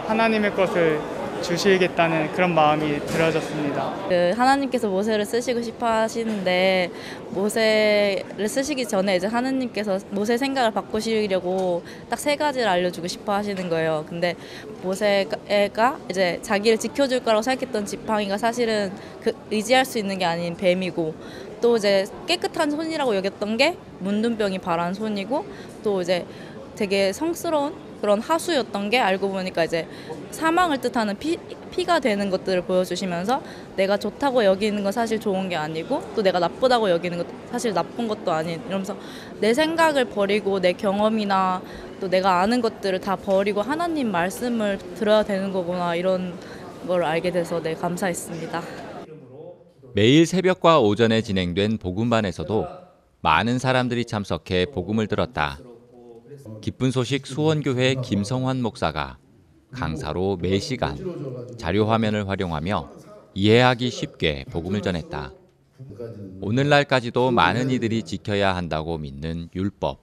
하나님의 것을 주시겠다는 그런 마음이 들어졌습니다. 하나님께서 모세를 쓰시고 싶어 하시는데 모세를 쓰시기 전에 이제 하나님께서 모세 생각을 바꾸시려고 딱 3가지를 알려주고 싶어 하시는 거예요. 근데 모세가 이제 자기를 지켜줄 거라고 생각했던 지팡이가 사실은 그 의지할 수 있는 게 아닌 뱀이고, 또 이제 깨끗한 손이라고 여겼던 게 문둥병이 발한 손이고, 또 이제 되게 성스러운 그런 하수였던 게 알고 보니까 이제 사망을 뜻하는 피가 되는 것들을 보여주시면서 내가 좋다고 여기는 건 사실 좋은 게 아니고 또 내가 나쁘다고 여기는 것 사실 나쁜 것도 아닌, 이러면서 내 생각을 버리고 내 경험이나 또 내가 아는 것들을 다 버리고 하나님 말씀을 들어야 되는 거구나, 이런 걸 알게 돼서 감사했습니다. 매일 새벽과 오전에 진행된 복음반에서도 많은 사람들이 참석해 복음을 들었다. 기쁜 소식 수원교회 김성환 목사가 강사로 매 시간 자료화면을 활용하며 이해하기 쉽게 복음을 전했다. 오늘날까지도 많은 이들이 지켜야 한다고 믿는 율법.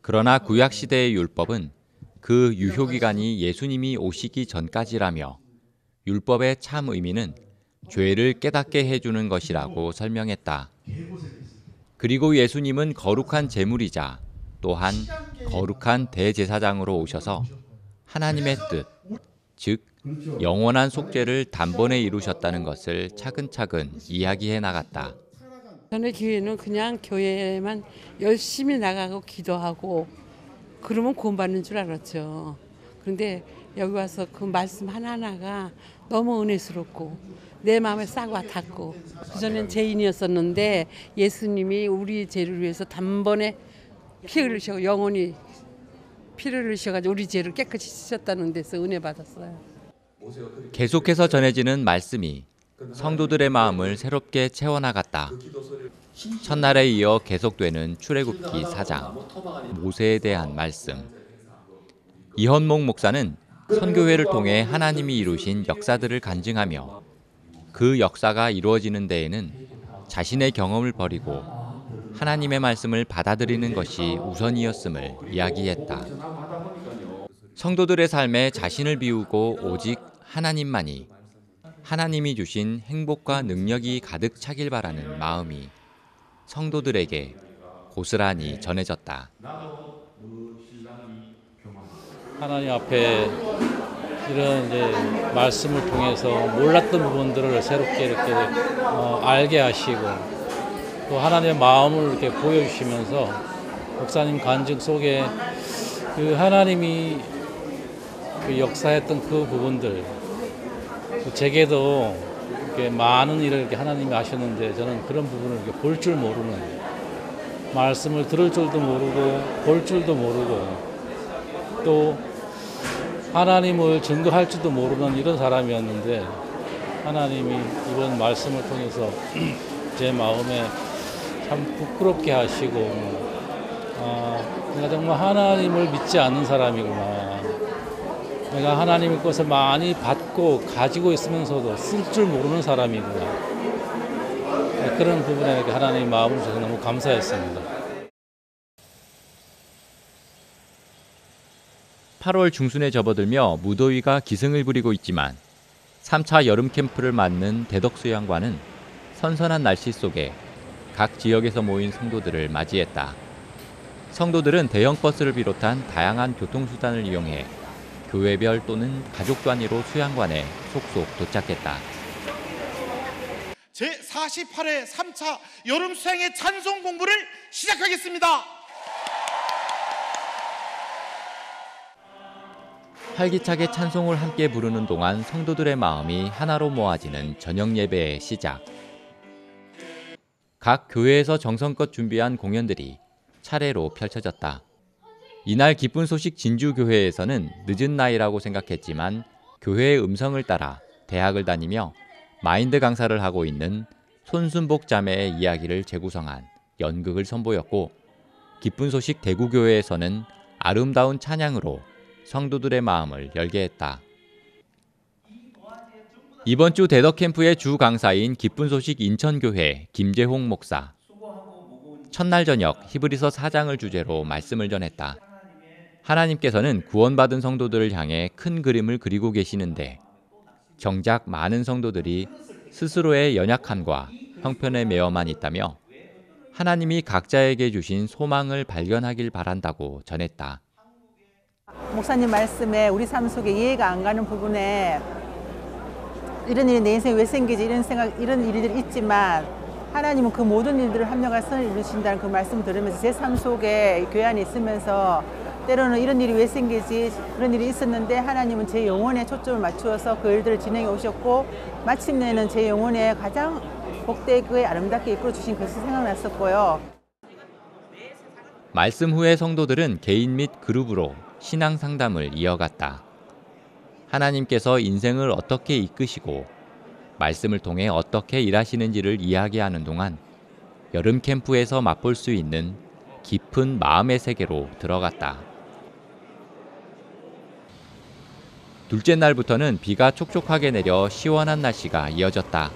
그러나 구약시대의 율법은 그 유효기간이 예수님이 오시기 전까지라며 율법의 참 의미는 죄를 깨닫게 해주는 것이라고 설명했다. 그리고 예수님은 거룩한 제물이자 또한 거룩한 대제사장으로 오셔서 하나님의 뜻, 즉 영원한 속죄를 단번에 이루셨다는 것을 차근차근 이야기해 나갔다. 전에 교회는 그냥 교회에만 열심히 나가고 기도하고 그러면 구원받는 줄 알았죠. 그런데 여기 와서 그 말씀 하나하나가 너무 은혜스럽고 내 마음에 싹 와닿고, 그전엔 죄인이었었는데 예수님이 우리 죄를 위해서 단번에 피 흘리셔, 영원히 피를 흘리셔가지고 우리 죄를 깨끗이 씻었다는 데서 은혜 받았어요. 계속해서 전해지는 말씀이 성도들의 마음을 새롭게 채워나갔다. 첫날에 이어 계속되는 출애굽기 4장, 모세에 대한 말씀. 이헌목 목사는 선교회를 통해 하나님이 이루신 역사들을 간증하며 그 역사가 이루어지는 데에는 자신의 경험을 버리고 하나님의 말씀을 받아들이는 것이 우선이었음을 이야기했다. 성도들의 삶에 자신을 비우고 오직 하나님만이, 하나님이 주신 행복과 능력이 가득 차길 바라는 마음이 성도들에게 고스란히 전해졌다. 하나님 앞에 이런 이제 말씀을 통해서 몰랐던 부분들을 새롭게 이렇게 알게 하시고 또 하나님의 마음을 이렇게 보여주시면서 목사님 간증 속에 그 하나님이 그 역사했던 그 부분들, 제게도 이렇게 많은 일을 이렇게 하나님이 하셨는데 저는 그런 부분을 이렇게 볼 줄 모르는, 말씀을 들을 줄도 모르고 볼 줄도 모르고 또 하나님을 증거할 줄도 모르는 이런 사람이었는데 하나님이 이번 말씀을 통해서 제 마음에 참 부끄럽게 하시고 내가 정말 하나님을 믿지 않는 사람이구나, 내가 하나님의 것을 많이 받고 가지고 있으면서도 쓸 줄 모르는 사람이구나, 그런 부분에 하나님의 마음을 주셔서 너무 감사했습니다. 8월 중순에 접어들며 무더위가 기승을 부리고 있지만 3차 여름 캠프를 맞는 대덕수양관은 선선한 날씨 속에 각 지역에서 모인 성도들을 맞이했다. 성도들은 대형 버스를 비롯한 다양한 교통수단을 이용해 교회별 또는 가족 단위로 수양관에 속속 도착했다. 제48회 3차 여름 수양의 찬송 공부를 시작하겠습니다. 활기차게 찬송을 함께 부르는 동안 성도들의 마음이 하나로 모아지는 저녁 예배의 시작. 각 교회에서 정성껏 준비한 공연들이 차례로 펼쳐졌다. 이날 기쁜 소식 진주교회에서는 늦은 나이라고 생각했지만 교회의 음성을 따라 대학을 다니며 마인드 강사를 하고 있는 손순복 자매의 이야기를 재구성한 연극을 선보였고, 기쁜 소식 대구교회에서는 아름다운 찬양으로 성도들의 마음을 열게 했다. 이번 주 대덕캠프의 주 강사인 기쁜 소식 인천교회 김재홍 목사. 첫날 저녁 히브리서 4장을 주제로 말씀을 전했다. 하나님께서는 구원받은 성도들을 향해 큰 그림을 그리고 계시는데 정작 많은 성도들이 스스로의 연약함과 형편에 매여만 있다며 하나님이 각자에게 주신 소망을 발견하길 바란다고 전했다. 목사님 말씀에 우리 삶 속에 이해가 안 가는 부분에 이런 일이 내 인생에 왜 생기지 이런 일들이 있지만 하나님은 그 모든 일들을 합력한 선을 이루신다는 그 말씀을 들으면서 제 삶 속에 교회 안에 있으면서 때로는 이런 일이 왜 생기지 그런 일이 있었는데 하나님은 제 영혼에 초점을 맞추어서 그 일들을 진행해 오셨고 마침내는 제 영혼에 가장 복되게 아름답게 이끌어 주신 것이 생각났었고요. 말씀 후에 성도들은 개인 및 그룹으로 신앙 상담을 이어갔다. 하나님께서 인생을 어떻게 이끄시고 말씀을 통해 어떻게 일하시는지를 이야기하는 동안 여름 캠프에서 맛볼 수 있는 깊은 마음의 세계로 들어갔다. 둘째 날부터는 비가 촉촉하게 내려 시원한 날씨가 이어졌다.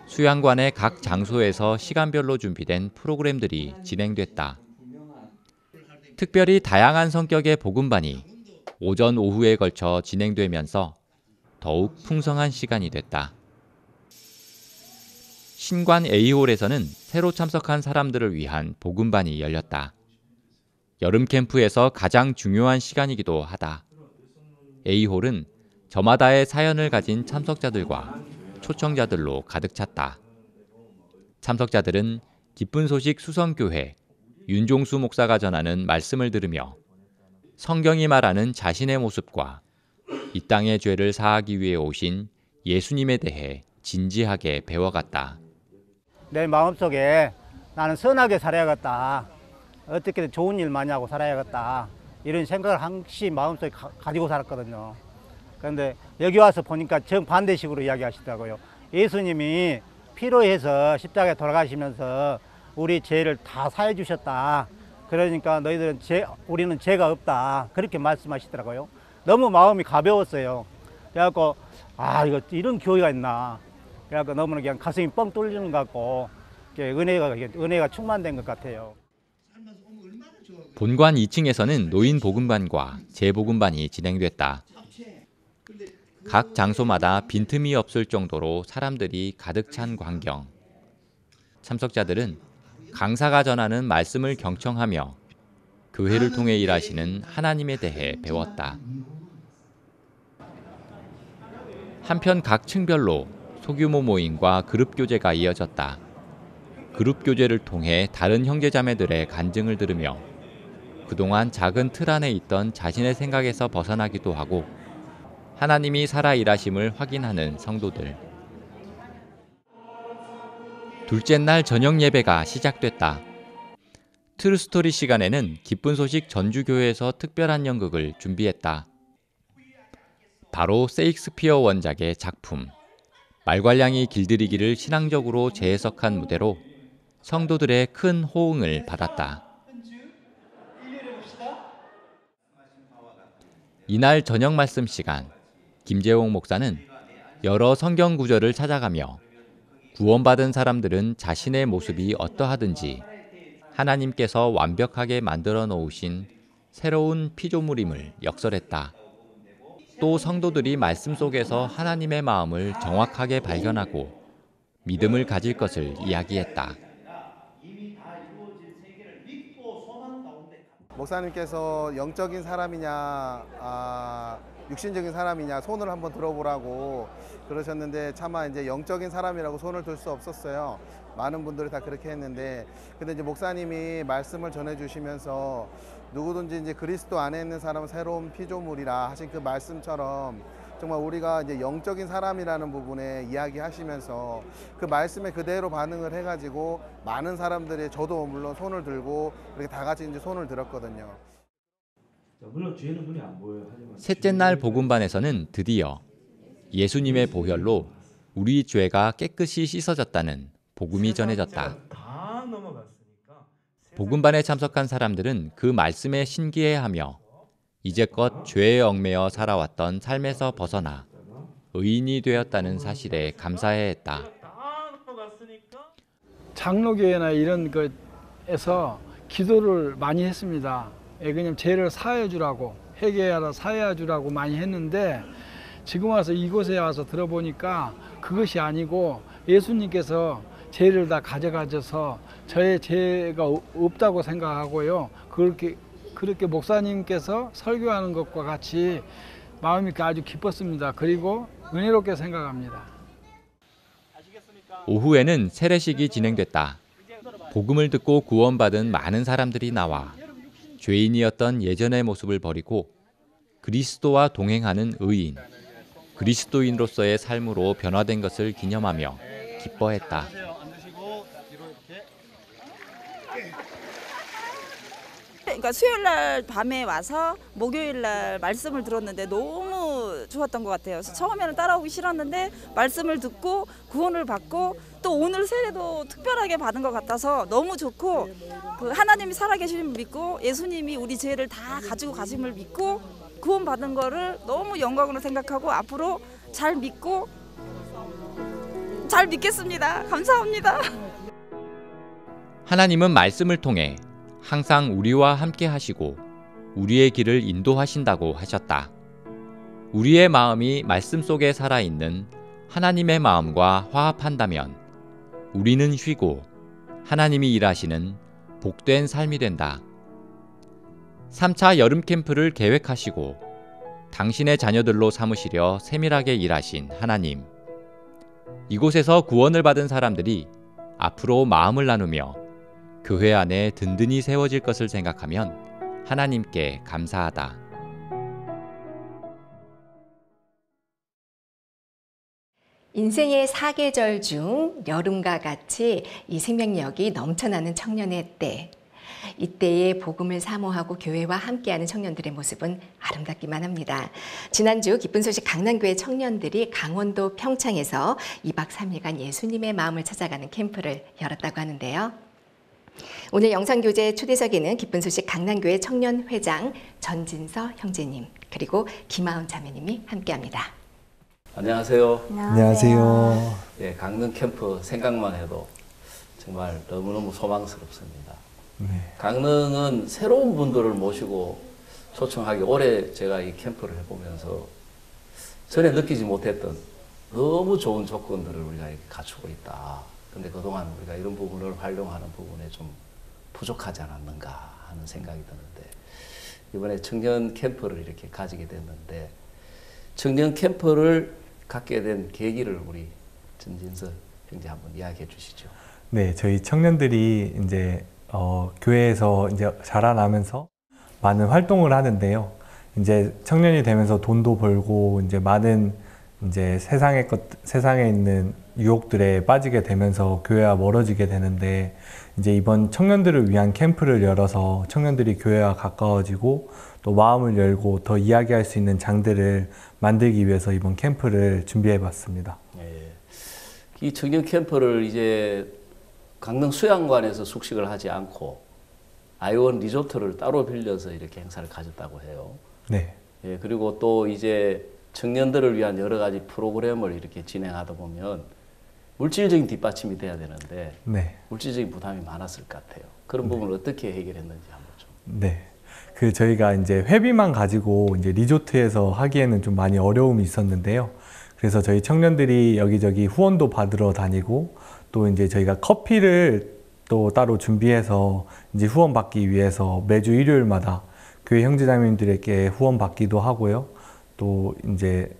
수양관의 각 장소에서 시간별로 준비된 프로그램들이 진행됐다. 특별히 다양한 성격의 복음반이 오전 오후에 걸쳐 진행되면서 더욱 풍성한 시간이 됐다. 신관 A홀에서는 새로 참석한 사람들을 위한 복음반이 열렸다. 여름 캠프에서 가장 중요한 시간이기도 하다. A홀은 저마다의 사연을 가진 참석자들과 초청자들로 가득 찼다. 참석자들은 기쁜 소식 수성교회 윤종수 목사가 전하는 말씀을 들으며 성경이 말하는 자신의 모습과 이 땅의 죄를 사하기 위해 오신 예수님에 대해 진지하게 배워갔다. 내 마음속에 나는 선하게 살아야겠다. 어떻게든 좋은 일 많이 하고 살아야겠다. 이런 생각을 항시 마음속에 가지고 살았거든요. 그런데 여기 와서 보니까 정반대식으로 이야기하시더라고요. 예수님이 피로해서 십자가에 돌아가시면서 우리 죄를 다 사해 주셨다. 그러니까 너희들은 우리는 죄가 없다. 그렇게 말씀하시더라고요. 너무 마음이 가벼웠어요. 그래갖고 이런 교회가 있나. 그래갖고 너무나 그냥 가슴이 뻥 뚫리는 것 같고 은혜가 충만된 것 같아요. 본관 2층에서는 노인 복음반과 재복음반이 진행됐다. 각 장소마다 빈틈이 없을 정도로 사람들이 가득 찬 광경. 참석자들은 강사가 전하는 말씀을 경청하며 교회를 통해 일하시는 하나님에 대해 배웠다. 한편 각 층별로 소규모 모임과 그룹 교제가 이어졌다. 그룹 교제를 통해 다른 형제자매들의 간증을 들으며 그동안 작은 틀 안에 있던 자신의 생각에서 벗어나기도 하고 하나님이 살아 일하심을 확인하는 성도들. 둘째 날 저녁 예배가 시작됐다. 트루스토리 시간에는 기쁜 소식 전주교회에서 특별한 연극을 준비했다. 바로 세익스피어 원작의 작품 말괄량이 길들이기를 신앙적으로 재해석한 무대로 성도들의 큰 호응을 받았다. 이날 저녁 말씀 시간, 김재홍 목사는 여러 성경 구절을 찾아가며 구원받은 사람들은 자신의 모습이 어떠하든지 하나님께서 완벽하게 만들어 놓으신 새로운 피조물임을 역설했다. 또 성도들이 말씀 속에서 하나님의 마음을 정확하게 발견하고 믿음을 가질 것을 이야기했다. 목사님께서 영적인 사람이냐 육신적인 사람이냐 손을 한번 들어보라고 그러셨는데 차마 이제 영적인 사람이라고 손을 들 수 없었어요. 많은 분들이 다 그렇게 했는데 근데 이제 목사님이 말씀을 전해 주시면서 누구든지 이제 그리스도 안에 있는 사람은 새로운 피조물이라 하신 그 말씀처럼 정말 우리가 이제 영적인 사람이라는 부분에 이야기하시면서 그 말씀에 그대로 반응을 해가지고 많은 사람들이 저도 물론 손을 들고 이렇게 다 같이 이제 손을 들었거든요. 물론 죄는 눈에 안 보여요. 셋째 날 복음반에서는 드디어 예수님의 보혈로 우리 죄가 깨끗이 씻어졌다는 복음이 전해졌다. 복음반에 참석한 사람들은 그 말씀에 신기해하며 이제껏 죄에 얽매여 살아왔던 삶에서 벗어나 의인이 되었다는 사실에 감사해했다. 장로교회나 이런 것에서 기도를 많이 했습니다. 그냥 죄를 사해 주라고, 회개하라 사해 주라고 많이 했는데 지금 와서 이곳에 와서 들어보니까 그것이 아니고 예수님께서 죄를 다 가져가셔서 저의 죄가 없다고 생각하고요. 그렇게 목사님께서 설교하는 것과 같이 마음이 아주 기뻤습니다. 그리고 은혜롭게 생각합니다. 오후에는 세례식이 진행됐다. 복음을 듣고 구원받은 많은 사람들이 나와 죄인이었던 예전의 모습을 버리고 그리스도와 동행하는 의인, 그리스도인으로서의 삶으로 변화된 것을 기념하며 기뻐했다. 그러니까 수요일 날 밤에 와서 목요일 날 말씀을 들었는데 너무 좋았던 것 같아요. 처음에는 따라오기 싫었는데 말씀을 듣고 구원을 받고 또 오늘 세례도 특별하게 받은 것 같아서 너무 좋고 그 하나님이 살아계심을 믿고 예수님이 우리 죄를 다 가지고 가심을 믿고 구원받은 거를 너무 영광으로 생각하고 앞으로 잘 믿고 잘 믿겠습니다. 감사합니다. 하나님은 말씀을 통해 항상 우리와 함께 하시고 우리의 길을 인도하신다고 하셨다. 우리의 마음이 말씀 속에 살아있는 하나님의 마음과 화합한다면 우리는 쉬고 하나님이 일하시는 복된 삶이 된다. 3차 여름 캠프를 계획하시고 당신의 자녀들로 삼으시려 세밀하게 일하신 하나님. 이곳에서 구원을 받은 사람들이 앞으로 마음을 나누며 교회 안에 든든히 세워질 것을 생각하면 하나님께 감사하다. 인생의 사계절 중 여름과 같이 이 생명력이 넘쳐나는 청년의 때. 이때에 복음을 사모하고 교회와 함께하는 청년들의 모습은 아름답기만 합니다. 지난주 기쁜 소식 강남교회 청년들이 강원도 평창에서 2박 3일간 예수님의 마음을 찾아가는 캠프를 열었다고 하는데요. 오늘 영상교재 초대석에는 기쁜 소식 강남교회 청년회장 전진서 형제님 그리고 김하은 자매님이 함께합니다. 안녕하세요. 안녕하세요. 예, 강릉 캠프 생각만 해도 정말 너무너무 소망스럽습니다. 네. 강릉은 새로운 분들을 모시고 초청하기 올해 제가 이 캠프를 해보면서 전에 느끼지 못했던 너무 좋은 조건들을 우리가 갖추고 있다. 근데 그동안 우리가 이런 부분을 활용하는 부분에 좀 부족하지 않았는가 하는 생각이 드는데 이번에 청년 캠프를 이렇게 가지게 됐는데 청년 캠프를 갖게 된 계기를 우리 전진서 형제 한번 이야기해 주시죠. 네, 저희 청년들이 이제 교회에서 이제 자라나면서 많은 활동을 하는데요. 이제 청년이 되면서 돈도 벌고 이제 많은 이제 세상에 있는 유혹들에 빠지게 되면서 교회와 멀어지게 되는데 이제 이번 청년들을 위한 캠프를 열어서 청년들이 교회와 가까워지고 또 마음을 열고 더 이야기할 수 있는 장들을 만들기 위해서 이번 캠프를 준비해 봤습니다. 예. 이 청년 캠프를 이제 강릉 수양관에서 숙식을 하지 않고 아이원 리조트를 따로 빌려서 이렇게 행사를 가졌다고 해요. 네. 예, 그리고 또 이제 청년들을 위한 여러 가지 프로그램을 이렇게 진행하다 보면 물질적인 뒷받침이 돼야 되는데 네. 물질적인 부담이 많았을 것 같아요. 그런 부분을 어떻게 해결했는지 한번 좀. 네. 저희가 이제 회비만 가지고 이제 리조트에서 하기에는 좀 많이 어려움이 있었는데요. 그래서 저희 청년들이 여기저기 후원도 받으러 다니고 또 이제 저희가 커피를 또 따로 준비해서 이제 후원 받기 위해서 매주 일요일마다 교회 형제자매님들에게 후원 받기도 하고요. 또 이제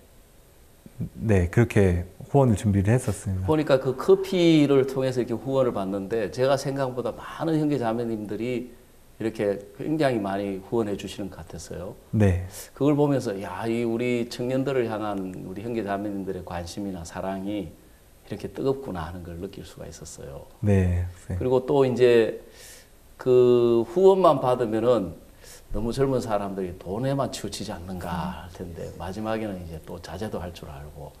네, 그렇게 후원을 준비를 했었습니다. 보니까 그 커피를 통해서 이렇게 후원을 받는데 제가 생각보다 많은 형제자매님들이 이렇게 굉장히 많이 후원해 주시는 것 같았어요. 네. 그걸 보면서 야, 이 우리 청년들을 향한 우리 형제자매님들의 관심이나 사랑이 이렇게 뜨겁구나 하는 걸 느낄 수가 있었어요. 네. 네. 그리고 또 이제 그 후원만 받으면은 너무 젊은 사람들이 돈에만 치우치지 않는가 할 텐데 마지막에는 이제 또 자제도 할 줄 알고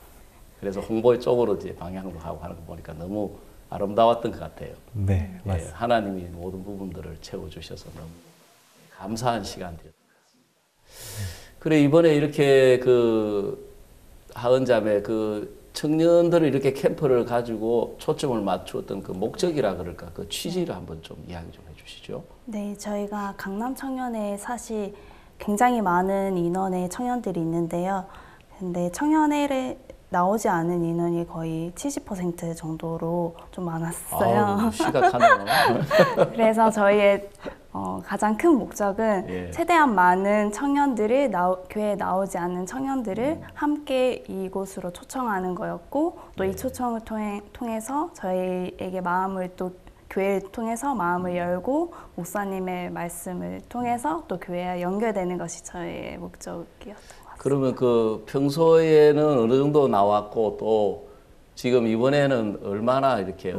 그래서 홍보 쪽으로 이제 방향으로 하고 하는 거 보니까 너무 아름다웠던 것 같아요. 네, 맞습니다. 예, 하나님이 모든 부분들을 채워주셔서 너무 감사한 시간이었던 것 같습니다. 그래 이번에 이렇게 그 하은자매 그 청년들을 이렇게 캠프를 가지고 초점을 맞추었던 그 목적이라 그럴까 그 취지를 한번 좀 이야기 좀 해주시죠. 네, 저희가 강남 청년회에 사실 굉장히 많은 인원의 청년들이 있는데요. 근데 청년회에 나오지 않은 인원이 거의 70% 정도로 좀 많았어요. 심각하네요. 그래서 저희의 가장 큰 목적은 예. 최대한 많은 청년들을 교회에 나오지 않는 청년들을 함께 이곳으로 초청하는 거였고 또 이 초청을 통해서 저희에게 마음을 또 교회를 통해서 마음을 열고 목사님의 말씀을 통해서 또 교회와 연결되는 것이 저희의 목적이었던 것 같습니다. 그러면 그 평소에는 어느 정도 나왔고 또 지금 이번에는 얼마나 이렇게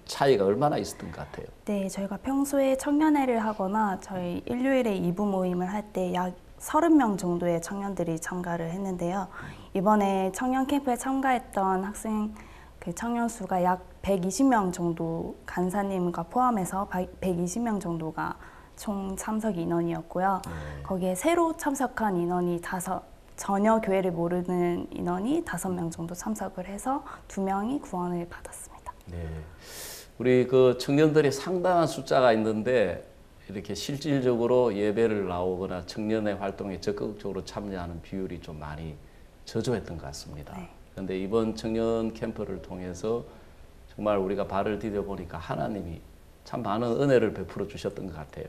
차이가 얼마나 있었던 것 같아요? 네, 저희가 평소에 청년회를 하거나 저희 일요일에 2부 모임을 할 때 약 30명 정도의 청년들이 참가를 했는데요. 이번에 청년 캠프에 참가했던 학생 그 청년 수가 약 120명 정도 간사님과 포함해서 120명 정도가 총 참석 인원이었고요. 거기에 새로 참석한 인원이 전혀 교회를 모르는 인원이 5명 정도 참석을 해서 2명이 구원을 받았습니다. 네, 우리 그 청년들이 상당한 숫자가 있는데 이렇게 실질적으로 예배를 나오거나 청년의 활동에 적극적으로 참여하는 비율이 좀 많이 저조했던 것 같습니다. 그런데 이번 청년 캠프를 통해서 정말 우리가 발을 디뎌 보니까 하나님이 참 많은 은혜를 베풀어 주셨던 것 같아요.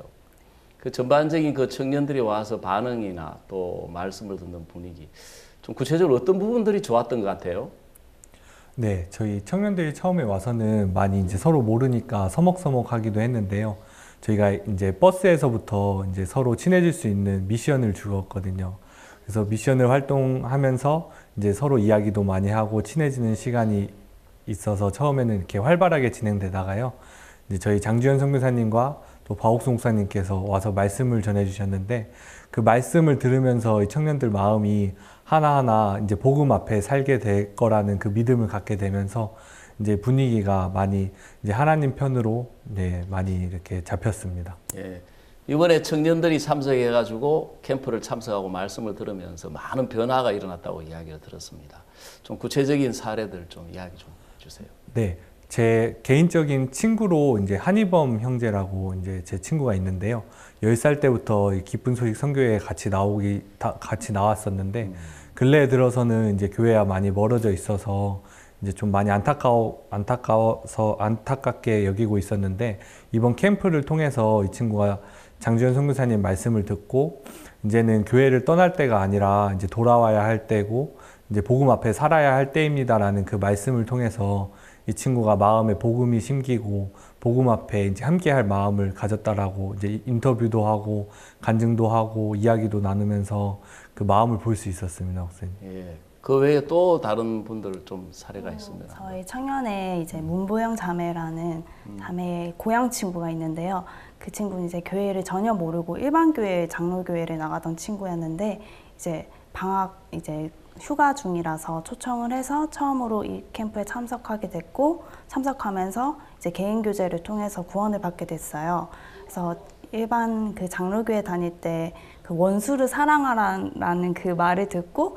그 전반적인 그 청년들이 와서 반응이나 또 말씀을 듣는 분위기, 좀 구체적으로 어떤 부분들이 좋았던 것 같아요? 네, 저희 청년들이 처음에 와서는 많이 이제 서로 모르니까 서먹서먹하기도 했는데요. 저희가 이제 버스에서부터 이제 서로 친해질 수 있는 미션을 주었거든요. 그래서 미션을 활동하면서 이제 서로 이야기도 많이 하고 친해지는 시간이 있어서 처음에는 이렇게 활발하게 진행되다가요. 이제 저희 장주현 선교사님과 또 박옥수 목사님께서 와서 말씀을 전해주셨는데 그 말씀을 들으면서 이 청년들 마음이 하나하나 이제 복음 앞에 살게 될 거라는 그 믿음을 갖게 되면서 이제 분위기가 많이 이제 하나님 편으로 네, 많이 이렇게 잡혔습니다. 예. 이번에 청년들이 참석해가지고 캠프를 참석하고 말씀을 들으면서 많은 변화가 일어났다고 이야기를 들었습니다. 좀 구체적인 사례들 좀 이야기 좀 해주세요. 네. 제 개인적인 친구로 이제 한희범 형제라고 이제 제 친구가 있는데요. 10살 때부터 기쁜 소식 선교회에 같이 나왔었는데 근래에 들어서는 이제 교회와 많이 멀어져 있어서 이제 좀 많이 안타깝게 여기고 있었는데 이번 캠프를 통해서 이 친구가 장주현 선교사님 말씀을 듣고 이제는 교회를 떠날 때가 아니라 이제 돌아와야 할 때고 이제 복음 앞에 살아야 할 때입니다라는 그 말씀을 통해서 이 친구가 마음에 복음이 심기고 복음 앞에 이제 함께할 마음을 가졌다라고 이제 인터뷰도 하고 간증도 하고 이야기도 나누면서 그 마음을 볼 수 있었습니다, 목사님. 예. 그 외에 또 다른 분들 좀 사례가 있으면 저희 청년에 이제 문보영 자매라는 자매의 고향 친구가 있는데요. 그 친구는 이제 교회를 전혀 모르고 일반 교회 장로교회를 나가던 친구였는데 이제 방학 이제 휴가 중이라서 초청을 해서 처음으로 이 캠프에 참석하게 됐고 참석하면서 이제 개인 교제를 통해서 구원을 받게 됐어요. 그래서 일반 그 장로교회 다닐 때 그 원수를 사랑하라는 그 말을 듣고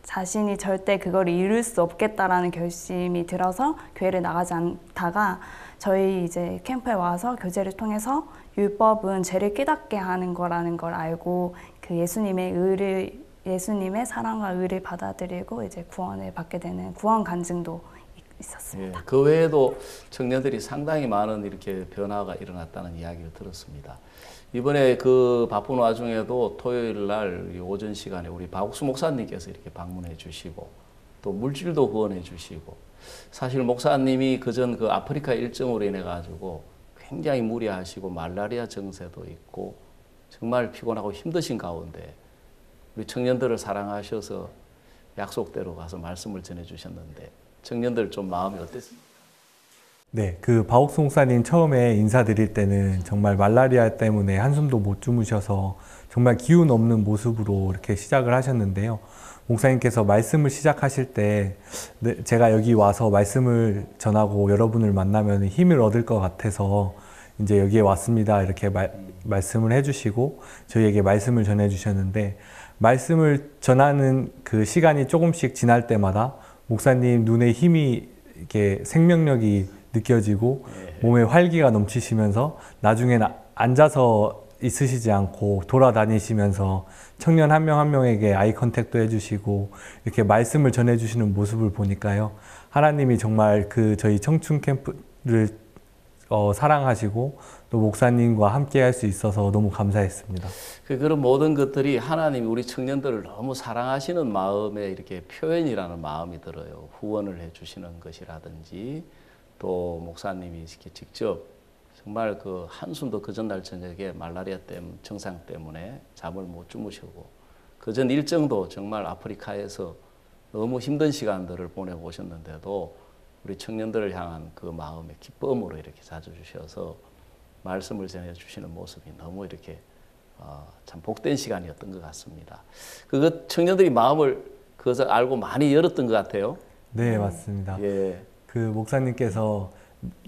자신이 절대 그걸 이룰 수 없겠다라는 결심이 들어서 교회를 나가지 않다가 저희 이제 캠프에 와서 교제를 통해서 율법은 죄를 깨닫게 하는 거라는 걸 알고 그 예수님의 사랑과 의를 받아들이고 이제 구원을 받게 되는 구원 간증도 있었습니다. 예, 그 외에도 청년들이 상당히 많은 이렇게 변화가 일어났다는 이야기를 들었습니다. 이번에 그 바쁜 와중에도 토요일 날 오전 시간에 우리 박옥수 목사님께서 이렇게 방문해 주시고 또 물질도 후원해 주시고 사실 목사님이 그전 그 아프리카 일정으로 인해 가지고 굉장히 무리하시고 말라리아 증세도 있고 정말 피곤하고 힘드신 가운데 우리 청년들을 사랑하셔서 약속대로 가서 말씀을 전해 주셨는데 청년들 좀 마음이 어땠습니까? 네, 그 박옥수 목사님 처음에 인사드릴 때는 정말 말라리아 때문에 한숨도 못 주무셔서 정말 기운 없는 모습으로 이렇게 시작을 하셨는데요. 목사님께서 말씀을 시작하실 때 제가 여기 와서 말씀을 전하고 여러분을 만나면 힘을 얻을 것 같아서 이제 여기에 왔습니다. 이렇게 말씀을 해주시고 저희에게 말씀을 전해주셨는데 말씀을 전하는 그 시간이 조금씩 지날 때마다 목사님 눈에 힘이 이렇게 생명력이 느껴지고 몸에 활기가 넘치시면서 나중에는 앉아서 있으시지 않고 돌아다니시면서 청년 한 명 한 명에게 아이 컨택도 해주시고 이렇게 말씀을 전해주시는 모습을 보니까요. 하나님이 정말 그 저희 청춘 캠프를 사랑하시고 또 목사님과 함께 할 수 있어서 너무 감사했습니다. 그런 모든 것들이 하나님이 우리 청년들을 너무 사랑하시는 마음의 이렇게 표현이라는 마음이 들어요. 후원을 해주시는 것이라든지 또 목사님이 이렇게 직접 정말 그 한숨도 그 전날 저녁에 말라리아 증상 때문에 잠을 못 주무시고 그 전 일정도 정말 아프리카에서 너무 힘든 시간들을 보내고 오셨는데도 우리 청년들을 향한 그 마음의 기쁨으로 이렇게 찾아주셔서 말씀을 전해주시는 모습이 너무 이렇게 참 복된 시간이었던 것 같습니다. 그것 청년들이 마음을 그것을 알고 많이 열었던 것 같아요. 네, 맞습니다. 예. 그 목사님께서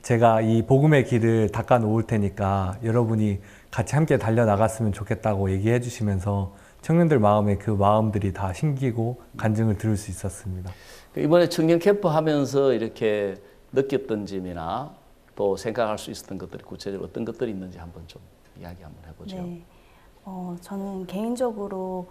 제가 이 복음의 길을 닦아 놓을 테니까 여러분이 같이 함께 달려나갔으면 좋겠다고 얘기해 주시면서 청년들 마음에 그 마음들이 다 신기고 간증을 들을 수 있었습니다. 이번에 청년 캠프 하면서 이렇게 느꼈던 점이나 또 생각할 수 있었던 것들이 구체적으로 어떤 것들이 있는지 한번 좀 이야기 한번 해보죠. 네. 저는 개인적으로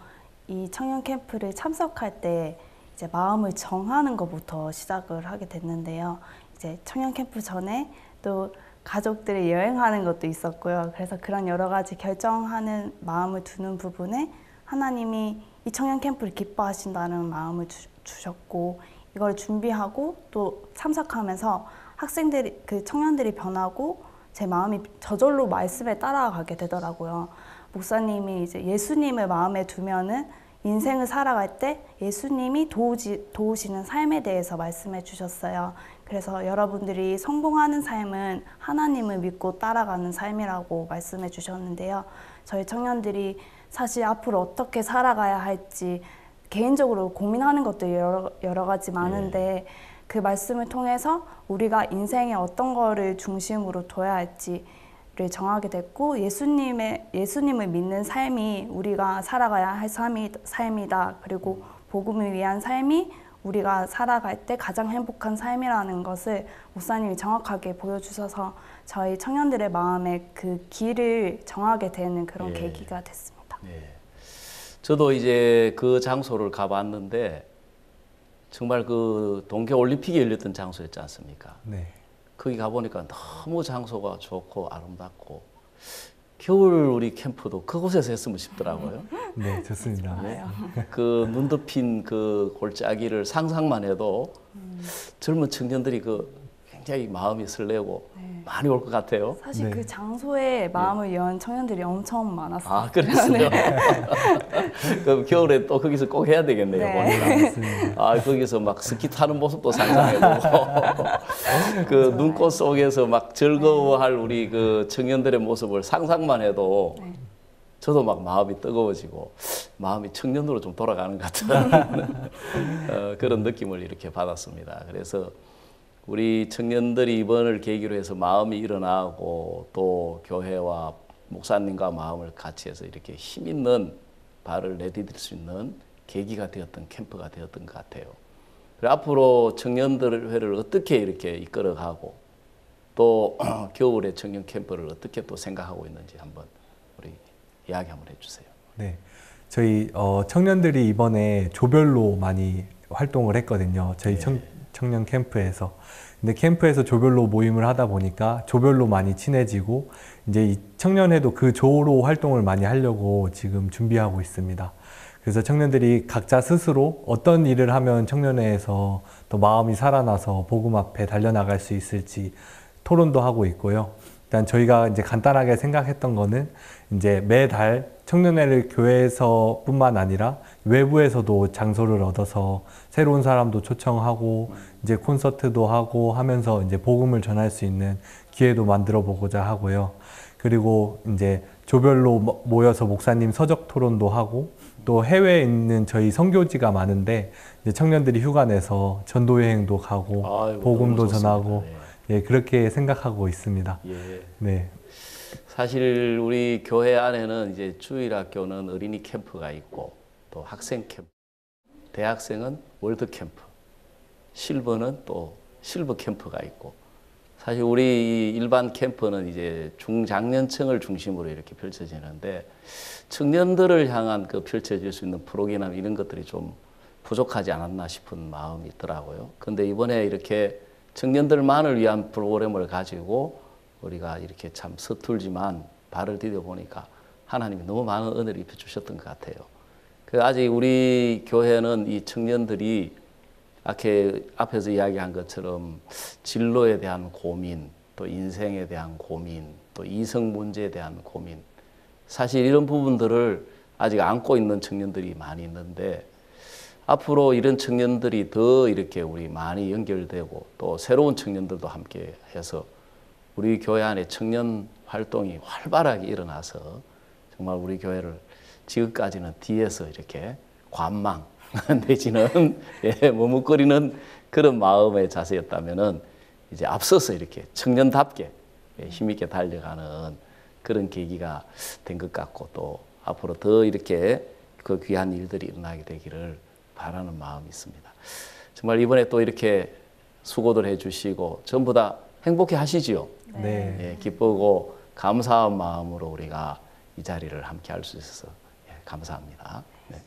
이 청년 캠프를 참석할 때 이제 마음을 정하는 것부터 시작을 하게 됐는데요. 이제 청년 캠프 전에 또 가족들이 여행하는 것도 있었고요. 그래서 그런 여러 가지 결정하는 마음을 두는 부분에 하나님이 이 청년 캠프를 기뻐하신다는 마음을 주셨고 이걸 준비하고 또 참석하면서 학생들이 그 청년들이 변하고 제 마음이 저절로 말씀에 따라가게 되더라고요. 목사님이 이제 예수님을 마음에 두면은 인생을 살아갈 때 예수님이 도우시는 삶에 대해서 말씀해 주셨어요. 그래서 여러분들이 성공하는 삶은 하나님을 믿고 따라가는 삶이라고 말씀해 주셨는데요. 저희 청년들이 사실 앞으로 어떻게 살아가야 할지 개인적으로 고민하는 것도 여러 가지 많은데 그 말씀을 통해서 우리가 인생에 어떤 거를 중심으로 둬야 할지를 정하게 됐고 예수님을 믿는 삶이 우리가 살아가야 할 삶이다. 그리고 복음을 위한 삶이 우리가 살아갈 때 가장 행복한 삶이라는 것을 목사님이 정확하게 보여주셔서 저희 청년들의 마음에 그 길을 정하게 되는 그런 계기가 됐습니다. 저도 이제 그 장소를 가봤는데 정말 그 동계올림픽이 열렸던 장소였지 않습니까? 네. 거기 가보니까 너무 장소가 좋고 아름답고 겨울 우리 캠프도 그곳에서 했으면 싶더라고요. 네, 좋습니다. 네. 그 눈 덮인 그 골짜기를 상상만 해도 젊은 청년들이 그 굉장히 마음이 설레고 많이 올 것 같아요. 사실 그 장소에 마음을 연 청년들이 엄청 많았어요. 아, 그랬어요? 그럼 겨울에 또 거기서 꼭 해야 되겠네요. 네. 아, 거기서 막 스키 타는 모습도 상상해보고 그 눈꽃 속에서 막 즐거워할 우리 그 청년들의 모습을 상상만 해도 저도 막 마음이 뜨거워지고 마음이 청년으로 좀 돌아가는 것 같은 그런 느낌을 이렇게 받았습니다. 그래서 우리 청년들이 이번을 계기로 해서 마음이 일어나고 또 교회와 목사님과 마음을 같이 해서 이렇게 힘 있는 발을 내디딜 수 있는 계기가 되었던 캠프가 되었던 것 같아요. 그리고 앞으로 청년들회를 어떻게 이렇게 이끌어가고 또 겨울에 청년 캠프를 어떻게 또 생각하고 있는지 한번 우리 이야기 한번 해주세요. 네, 저희 청년들이 이번에 조별로 많이 활동을 했거든요. 저희 청년 캠프에서. 근데 캠프에서 조별로 모임을 하다 보니까 조별로 많이 친해지고 이제 이 청년회도 그 조로 활동을 많이 하려고 지금 준비하고 있습니다. 그래서 청년들이 각자 스스로 어떤 일을 하면 청년회에서 또 마음이 살아나서 복음 앞에 달려나갈 수 있을지 토론도 하고 있고요. 일단 저희가 이제 간단하게 생각했던 거는 이제 매달 청년회를 교회에서뿐만 아니라 외부에서도 장소를 얻어서 새로운 사람도 초청하고 이제 콘서트도 하고 하면서 이제 복음을 전할 수 있는 기회도 만들어 보고자 하고요. 그리고 이제 조별로 모여서 목사님 서적 토론도 하고 또 해외에 있는 저희 선교지가 많은데 이제 청년들이 휴가 내서 전도 여행도 가고 복음도 전하고 예, 그렇게 생각하고 있습니다. 예. 네. 사실 우리 교회 안에는 이제 주일학교는 어린이 캠프가 있고 또 학생 캠프, 대학생은 월드 캠프, 실버는 또 실버 캠프가 있고 사실 우리 일반 캠프는 이제 중장년층을 중심으로 이렇게 펼쳐지는데 청년들을 향한 그 펼쳐질 수 있는 프로그램 이런 것들이 좀 부족하지 않았나 싶은 마음이 있더라고요. 근데 이번에 이렇게 청년들만을 위한 프로그램을 가지고 우리가 이렇게 참 서툴지만 발을 디뎌 보니까 하나님이 너무 많은 은혜를 입혀 주셨던 것 같아요. 아직 우리 교회는 이 청년들이 앞에서 이야기한 것처럼 진로에 대한 고민, 또 인생에 대한 고민, 또 이성 문제에 대한 고민, 사실 이런 부분들을 아직 안고 있는 청년들이 많이 있는데 앞으로 이런 청년들이 더 이렇게 우리 많이 연결되고 또 새로운 청년들도 함께 해서 우리 교회 안에 청년 활동이 활발하게 일어나서 정말 우리 교회를 지금까지는 뒤에서 이렇게 관망 내지는 머뭇거리는 그런 마음의 자세였다면은 이제 앞서서 이렇게 청년답게 힘있게 달려가는 그런 계기가 된 것 같고 또 앞으로 더 이렇게 그 귀한 일들이 일어나게 되기를 바라는 마음이 있습니다. 정말 이번에 또 이렇게 수고들 해주시고 전부 다 행복해 하시지요? 네. 예, 기쁘고 감사한 마음으로 우리가 이 자리를 함께 할 수 있어서 감사합니다. 네.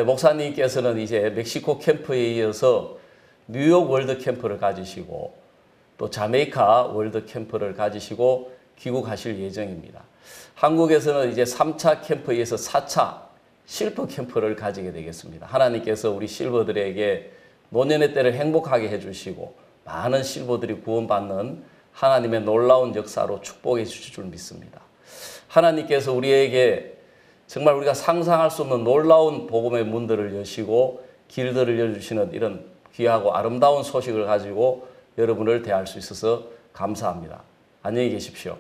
목사님께서는 이제 멕시코 캠프에 이어서 뉴욕 월드 캠프를 가지시고 또 자메이카 월드 캠프를 가지시고 귀국하실 예정입니다. 한국에서는 이제 3차 캠프에 이어서 4차 실버 캠프를 가지게 되겠습니다. 하나님께서 우리 실버들에게 노년의 때를 행복하게 해주시고 많은 실버들이 구원받는 하나님의 놀라운 역사로 축복해 주실 줄 믿습니다. 하나님께서 우리에게 정말 우리가 상상할 수 없는 놀라운 복음의 문들을 여시고 길들을 열주시는 이런 귀하고 아름다운 소식을 가지고 여러분을 대할 수 있어서 감사합니다. 안녕히 계십시오.